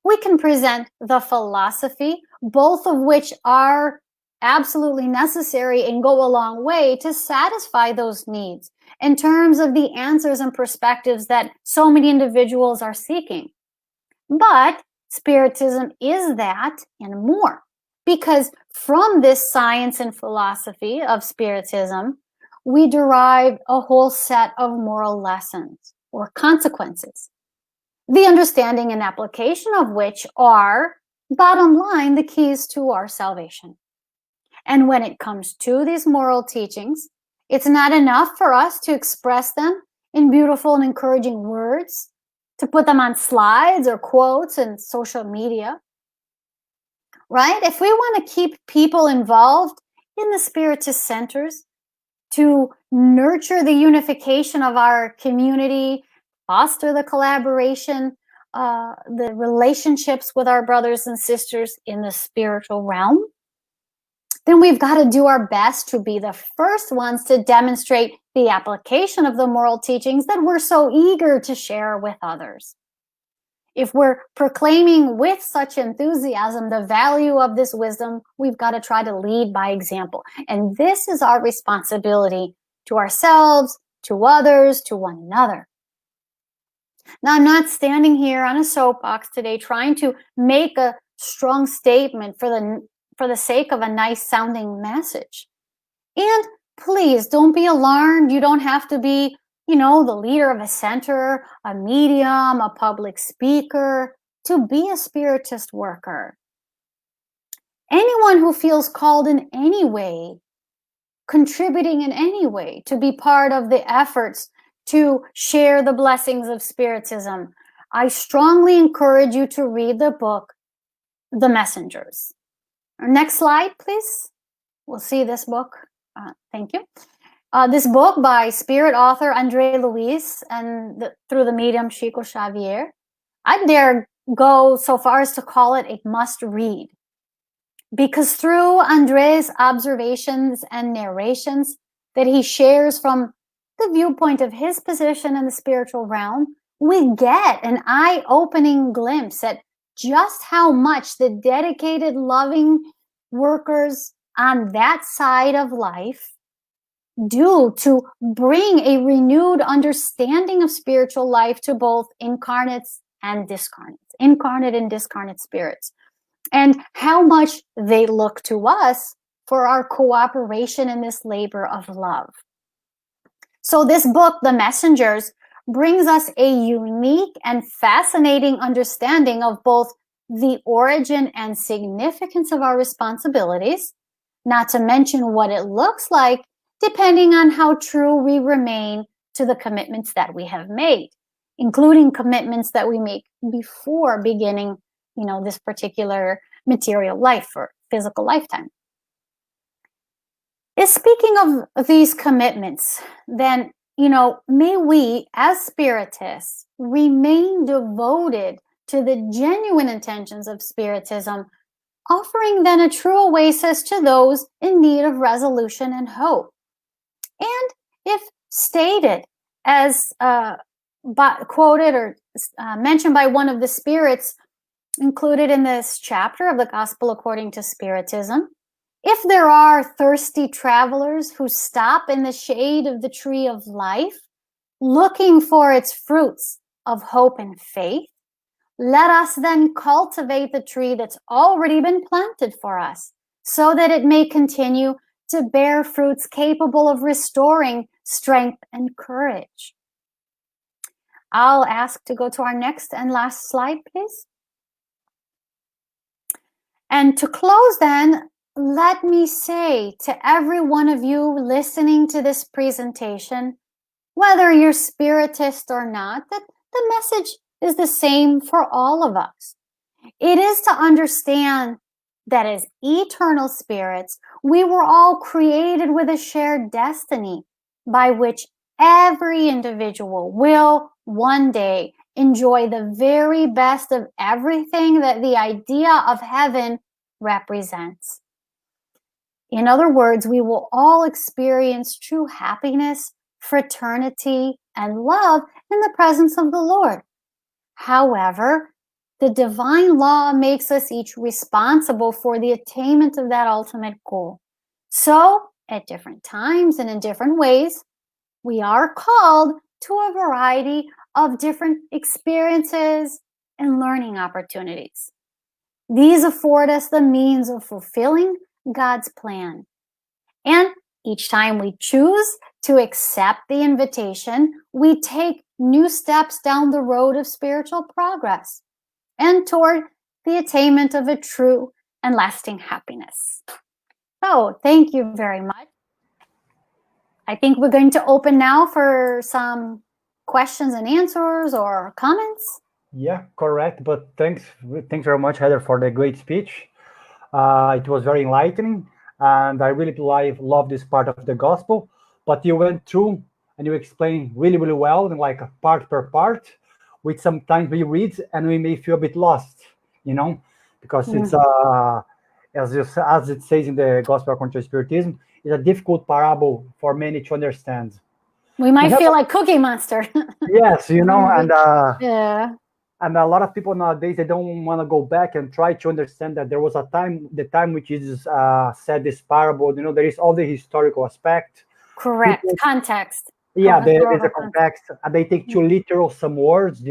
Speaker 2: we can present the philosophy, both of which are absolutely necessary and go a long way to satisfy those needs in terms of the answers and perspectives that so many individuals are seeking. But Spiritism is that and more, because from this science and philosophy of Spiritism, we derive a whole set of moral lessons or consequences, the understanding and application of which are bottom line, the keys to our salvation. And when it comes to these moral teachings, it's not enough for us to express them in beautiful and encouraging words, to put them on slides or quotes in social media, right? If we want to keep people involved in the Spiritist centers, to nurture the unification of our community, foster the collaboration, the relationships with our brothers and sisters in the spiritual realm, then we've got to do our best to be the first ones to demonstrate the application of the moral teachings that we're so eager to share with others. If we're proclaiming with such enthusiasm the value of this wisdom, we've got to try to lead by example. And this is our responsibility to ourselves, to others, to one another. Now, I'm not standing here on a soapbox today trying to make a strong statement for the sake of a nice sounding message. And please don't be alarmed. You don't have to be, the leader of a center, a medium, a public speaker to be a Spiritist worker. Anyone who feels called in any way, contributing in any way to be part of the efforts to share the blessings of Spiritism, I strongly encourage you to read the book, The Messengers. Next slide, please. We'll see this book. Thank you. This book by Spirit author Andre Luis and through the medium Chico Xavier. I dare go so far as to call it a must read, because through Andre's observations and narrations that he shares from the viewpoint of his position in the spiritual realm, we get an eye-opening glimpse at just how much the dedicated, loving workers on that side of life do to bring a renewed understanding of spiritual life to both incarnates and discarnates, incarnate and discarnate spirits, and how much they look to us for our cooperation in this labor of love. So this book, The Messengers, brings us a unique and fascinating understanding of both the origin and significance of our responsibilities, not to mention what it looks like depending on how true we remain to the commitments that we have made, including commitments that we make before beginning, this particular material life or physical lifetime. Speaking of these commitments, then, may we as Spiritists remain devoted to the genuine intentions of Spiritism, offering then a true oasis to those in need of resolution and hope. And if stated as quoted or mentioned by one of the spirits included in this chapter of the Gospel according to Spiritism, if there are thirsty travelers who stop in the shade of the tree of life, looking for its fruits of hope and faith, let us then cultivate the tree that's already been planted for us, so that it may continue to bear fruits capable of restoring strength and courage. I'll ask to go to our next and last slide, please. And to close then, let me say to every one of you listening to this presentation, whether you're Spiritist or not, that the message is the same for all of us. It is to understand that as eternal spirits, we were all created with a shared destiny by which every individual will one day enjoy the very best of everything that the idea of heaven represents. In other words, we will all experience true happiness, fraternity, and love in the presence of the Lord. However, the divine law makes us each responsible for the attainment of that ultimate goal. So, at different times and in different ways, we are called to a variety of different experiences and learning opportunities. These afford us the means of fulfilling God's plan. And each time we choose to accept the invitation, we take new steps down the road of spiritual progress and toward the attainment of a true and lasting happiness. So thank you very much. I think we're going to open now for some questions and answers or comments.
Speaker 1: Yeah, correct. But thanks very much, Heather, for the great speech. It was very enlightening, and I really love this part of the gospel. But you went through and you explained really, really well, and like part per part, which sometimes we read and we may feel a bit lost, because it's as it says in the Gospel according to Spiritism, it's a difficult parable for many to understand.
Speaker 2: We might feel like Cookie Monster.
Speaker 1: Yes, and
Speaker 2: yeah.
Speaker 1: And a lot of people nowadays, they don't want to go back and try to understand that there was a time, the time which Jesus said this parable. There is all the historical aspect.
Speaker 2: Correct. People, context.
Speaker 1: Yeah, there is a context. And they take too literal some words,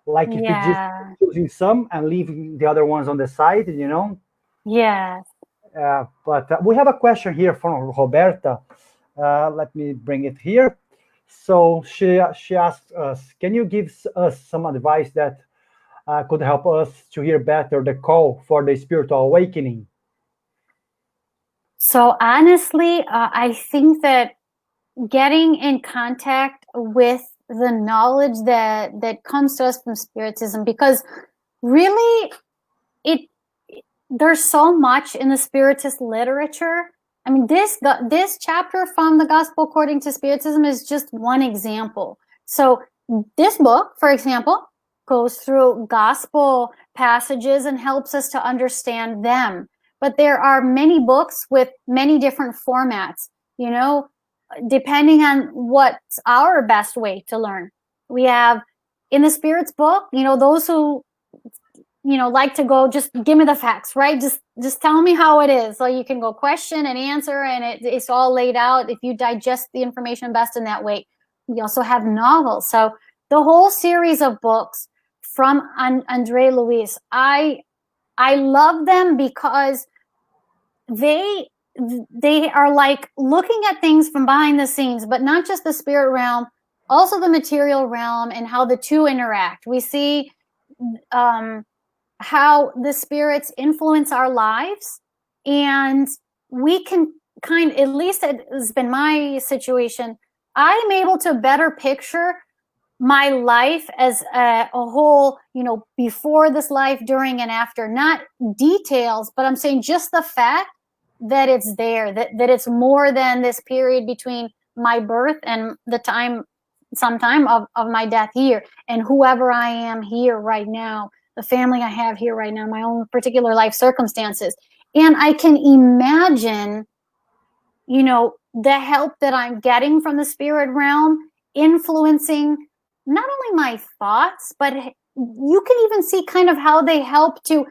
Speaker 1: like if you just choosing some and leaving the other ones on the side,
Speaker 2: Yes.
Speaker 1: But we have a question here from Roberta. Let me bring it here. So she asked us, can you give us some advice that could help us to hear better the call for the spiritual awakening?
Speaker 2: So honestly, I think that getting in contact with the knowledge that comes to us from Spiritism, because really there's so much in the Spiritist literature. I mean, this chapter from the Gospel according to Spiritism is just one example. So this book, for example, goes through gospel passages and helps us to understand them. But there are many books with many different formats, depending on what's our best way to learn. We have in the Spirit's book, those who like to go, just give me the facts, right? Just tell me how it is. So you can go question and answer, and it's all laid out if you digest the information best in that way. We also have novels. So the whole series of books from Andre Luis, I love them because they are like looking at things from behind the scenes, but not just the spirit realm, also the material realm and how the two interact. We see how the spirits influence our lives, and we can at least it has been my situation, I'm able to better picture my life as a whole, before this life, during and after, not details, but I'm saying just the fact that it's there, that it's more than this period between my birth and the sometime of my death here, and whoever I am here right now, the family I have here right now, my own particular life circumstances. And I can imagine, the help that I'm getting from the spirit realm influencing not only my thoughts, but you can even see kind of how they help to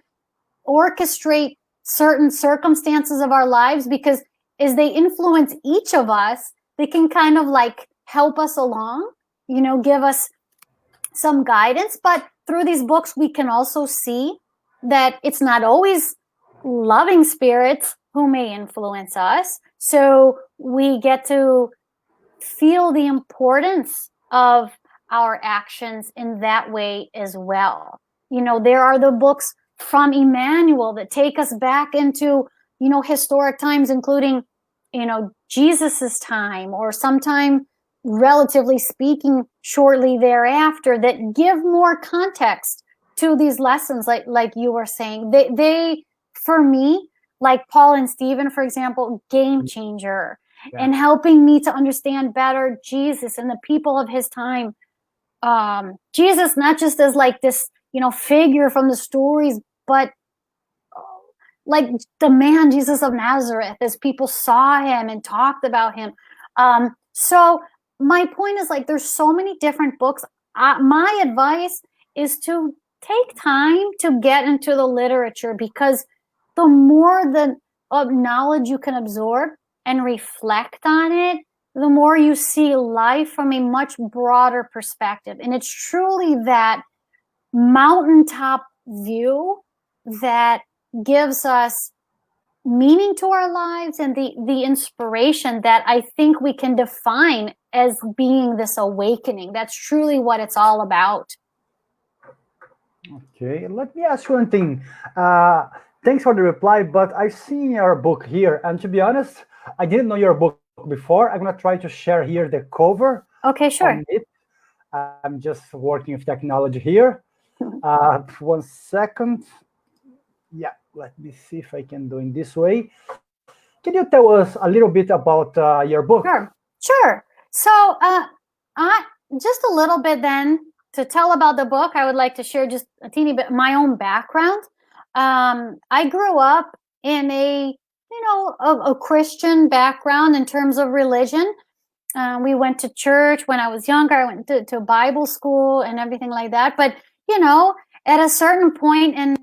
Speaker 2: orchestrate certain circumstances of our lives, because as they influence each of us, they can kind of like help us along, give us some guidance. But through these books, we can also see that it's not always loving spirits who may influence us. So we get to feel the importance of our actions in that way as well. There are the books from Emmanuel that take us back into, historic times, including, Jesus's time, or sometime, relatively speaking, shortly thereafter, that give more context to these lessons, like you were saying. They for me, like Paul and Stephen, for example, game changer, and helping me to understand better Jesus and the people of his time. Jesus, not just as like this, figure from the stories, but like the man Jesus of Nazareth, as people saw him and talked about him. So my point is, like, there's so many different books. My advice is to take time to get into the literature, because the more knowledge you can absorb and reflect on it, the more you see life from a much broader perspective. And it's truly that mountaintop view that gives us meaning to our lives, and the inspiration that I think we can define as being this awakening. That's truly what it's all about.
Speaker 1: Okay, let me ask you one thing. Thanks for the reply, but I've seen your book here, and to be honest, I didn't know your book before. I'm gonna try to share here the cover
Speaker 2: Okay,
Speaker 1: on
Speaker 2: sure.
Speaker 1: it. I'm just working with technology here. One second. Yeah, let me see if I can do it this way. Can you tell us a little bit about your book?
Speaker 2: Sure, sure. So, I just a little bit then to tell about the book. I would like to share just a teeny bit my own background. I grew up in a Christian background in terms of religion. We went to church when I was younger. I went to Bible school and everything like that. But at a certain point in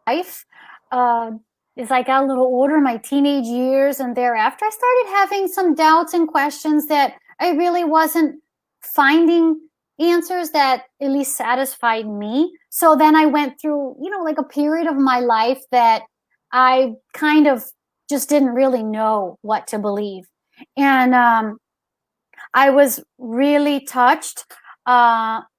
Speaker 2: life, uh, as I got a little older, my teenage years and thereafter, I started having some doubts and questions that I really wasn't finding answers that at least satisfied me. So then I went through, like a period of my life that I kind of just didn't really know what to believe. And I was really touched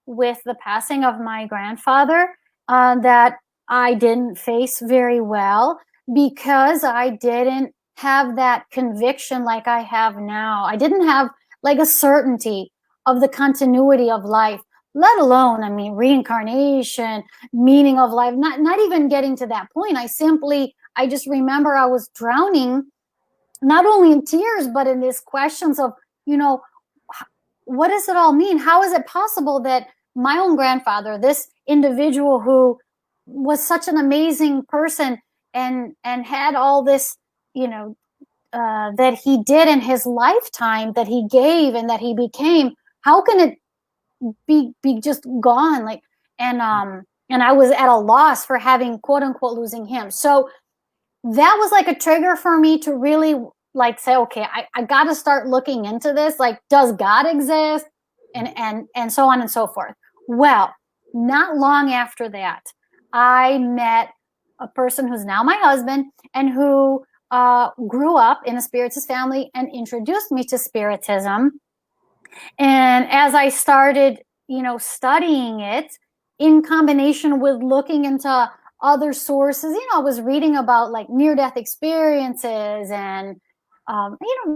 Speaker 2: with the passing of my grandfather that I didn't face very well because I didn't have that conviction like I have now. I didn't have like a certainty of the continuity of life, let alone, I mean, reincarnation, meaning of life, not even getting to that point. I just remember I was drowning not only in tears, but in these questions of, you know, what does it all mean? How is it possible that my own grandfather, this individual who was such an amazing person and had all this, that he did in his lifetime, that he gave and that he became, how can it be just gone? And I was at a loss for having quote unquote losing him. So that was like a trigger for me to really like say, okay, I got to start looking into this. Like, does God exist? And so on and so forth. Well, not long after that, I met a person who's now my husband and who grew up in a spiritist family and introduced me to spiritism. And as I started, studying it in combination with looking into other sources, I was reading about like near-death experiences and,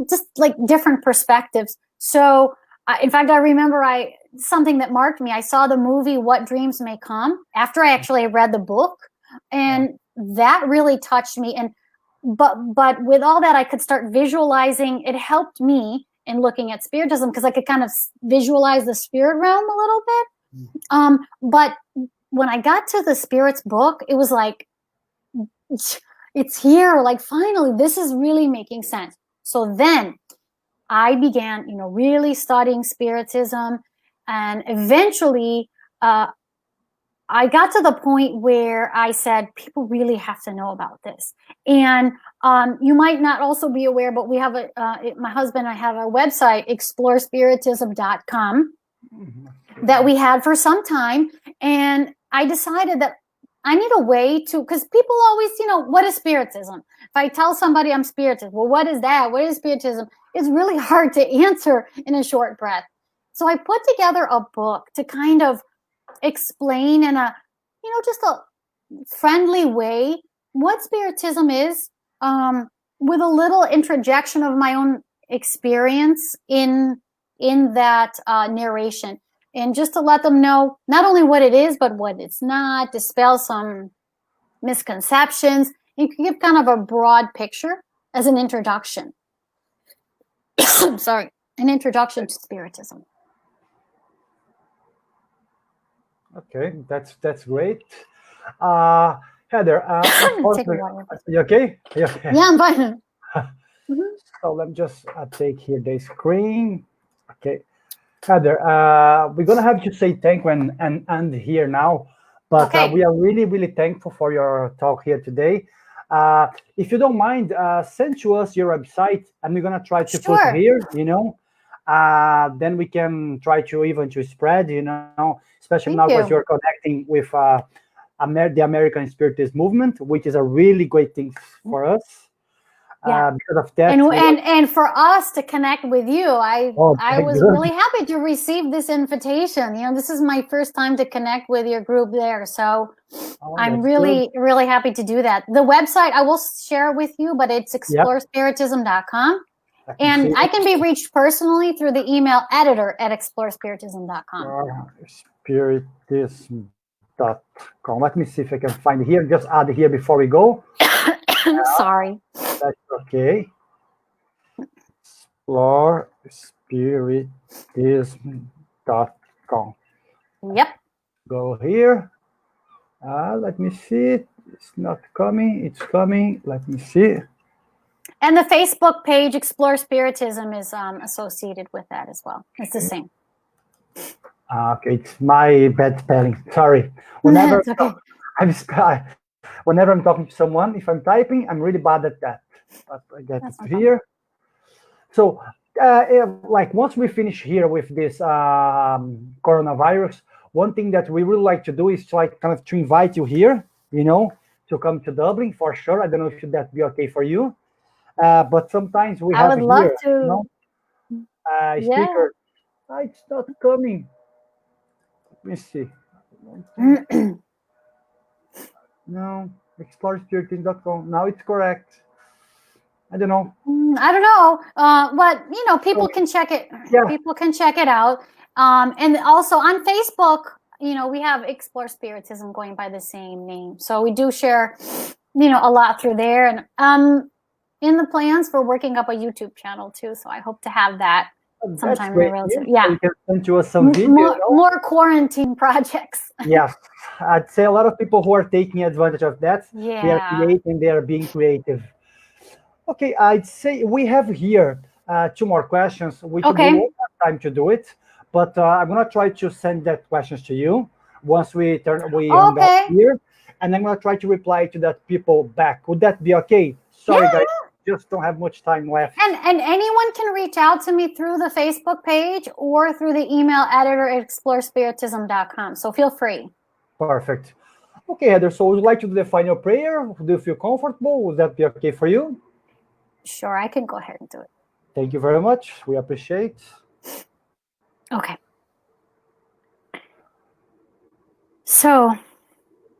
Speaker 2: just like different perspectives. So, in fact, I remember something that marked me. I saw the movie What Dreams May Come after I actually read the book, and that really touched me. And but with all that, I could start visualizing. It helped me in looking at spiritism because I could kind of visualize the spirit realm a little bit. But when I got to the spirits book, it was like, it's here. Like, finally, this is really making sense. So then I began, really studying spiritism. And eventually, I got to the point where I said, people really have to know about this. And you might not also be aware, but we have my husband and I have a website, explorespiritism.com, that we had for some time. And I decided that I need a way to, because people always, what is spiritism? If I tell somebody I'm spiritist, well, what is that? What is spiritism? It's really hard to answer in a short breath. So I put together a book to kind of explain in a, just a friendly way what spiritism is, with a little interjection of my own experience in that narration. And just to let them know not only what it is, but what it's not, dispel some misconceptions. You can give kind of a broad picture as an introduction. Sorry, an introduction to spiritism.
Speaker 1: Okay, that's great. Heather,
Speaker 2: Take a water.
Speaker 1: you okay? You okay?
Speaker 2: Yeah, I'm fine.
Speaker 1: So let me just take here the screen. Okay. Heather, we're gonna have to say thank you and end here now, but
Speaker 2: Okay.
Speaker 1: we are really, really thankful for your talk here today. If you don't mind, send to us your website, and we're gonna try to put
Speaker 2: Sure.
Speaker 1: here. Then we can try to even to spread. Especially
Speaker 2: Thank
Speaker 1: now because
Speaker 2: you.
Speaker 1: you're connecting with the American Spiritist movement, which is a really great thing for us. Because of that.
Speaker 2: And for us to connect with you, I was really happy to receive this invitation. This is my first time to connect with your group there. So I'm really, really happy to do that. The website, I will share with you, but it's explorespiritism.com. And I can be reached personally through the email editor@explorespiritism.com.
Speaker 1: Spiritism.com. Let me see if I can find it here. Just add here before we go.
Speaker 2: Sorry.
Speaker 1: That's okay. Explorespiritism.com.
Speaker 2: Yep.
Speaker 1: Go here. Let me see. It's not coming. It's coming. Let me see.
Speaker 2: And the Facebook page, Explore Spiritism, is associated with that as well. It's the same.
Speaker 1: Okay, it's my bad spelling. Sorry. Whenever whenever I'm talking to someone, if I'm typing, I'm really bad at that. But I get it here. So, like once we finish here with this coronavirus, one thing that we really like to do is to invite you here, to come to Dublin for sure. I don't know if that be okay for you. But sometimes we have
Speaker 2: I would love
Speaker 1: to. Speaker. It's not coming. Let me see. No, explorespiritism.com. Now it's correct. I don't know.
Speaker 2: But people can check it. Yeah. People can check it out. And also on Facebook, we have Explore Spiritism going by the same name. So we do share, a lot through there. And in the plans for working up a YouTube channel too. So I hope to have that sometime in the relative. Yeah.
Speaker 1: You can send to us some videos.
Speaker 2: More quarantine projects.
Speaker 1: Yes. I'd say a lot of people who are taking advantage of that.
Speaker 2: Yeah.
Speaker 1: They are creating, they are being creative. Okay, I'd say we have here 2 more questions. We won't have time to do it, but I'm gonna try to send that questions to you once we hang up here, and I'm gonna try to reply to that people back. Would that be okay? Sorry, guys, just don't have much time left.
Speaker 2: And anyone can reach out to me through the Facebook page or through the email editor@explorespiritism.com. So feel free.
Speaker 1: Perfect. Okay, Heather. So would you like to do the final prayer? Do you feel comfortable? Would that be okay for you?
Speaker 2: Sure, I can go ahead and do it.
Speaker 1: Thank you very much. We appreciate.
Speaker 2: Okay. So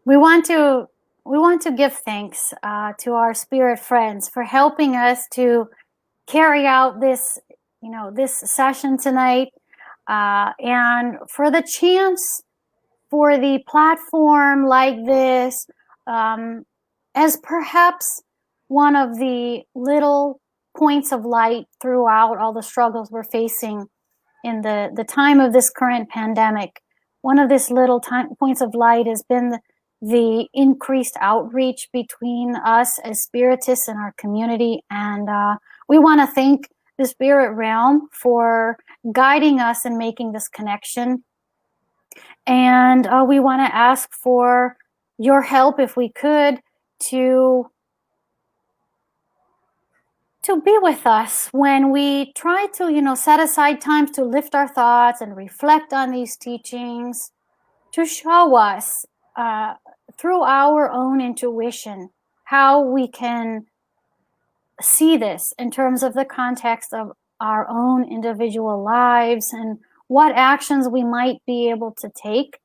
Speaker 2: we want to give thanks to our spirit friends for helping us to carry out this, this session tonight, and for the chance for the platform like this, as perhaps one of the little points of light throughout all the struggles we're facing in the time of this current pandemic. One of these little points of light has been the increased outreach between us as spiritists in our community. And we want to thank the spirit realm for guiding us in making this connection. And we want to ask for your help, if we could, to be with us when we try to, set aside times to lift our thoughts and reflect on these teachings, to show us through our own intuition how we can see this in terms of the context of our own individual lives and what actions we might be able to take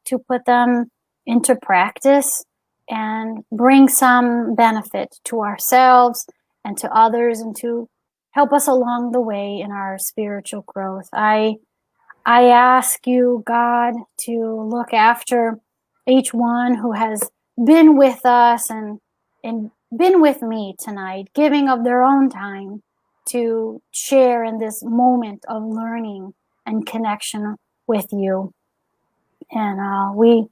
Speaker 2: to put them into practice and bring some benefit to ourselves and to others, and to help us along the way in our spiritual growth. I ask you, God, to look after each one who has been with us and been with me tonight, giving of their own time to share in this moment of learning and connection with you. And we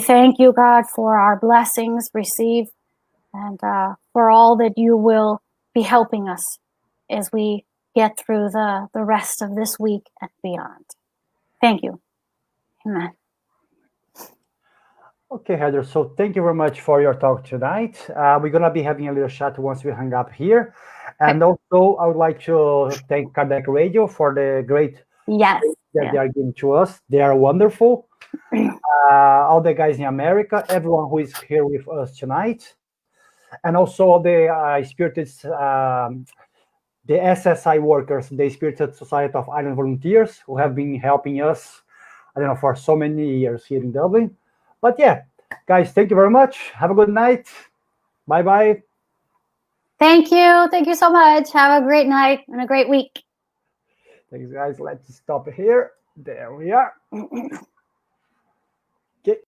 Speaker 2: thank you, God, for our blessings received, and for all that you will be helping us as we get through the rest of this week and beyond. Thank you. Amen.
Speaker 1: Okay, Heather. So thank you very much for your talk tonight. We're going to be having a little chat once we hang up here. And also, I would like to thank Kardec Radio for the great that they are giving to us. They are wonderful. All the guys in America, everyone who is here with us tonight. and also the spirited, the SSI workers, the Spirited Society of Island Volunteers, who have been helping us, I don't know, for so many years here in Dublin. But yeah, guys, thank you very much. Have a good night. Bye-bye.
Speaker 2: Thank you. Thank you so much. Have a great night and a great week.
Speaker 1: Thanks, guys. Let's stop here. There we are.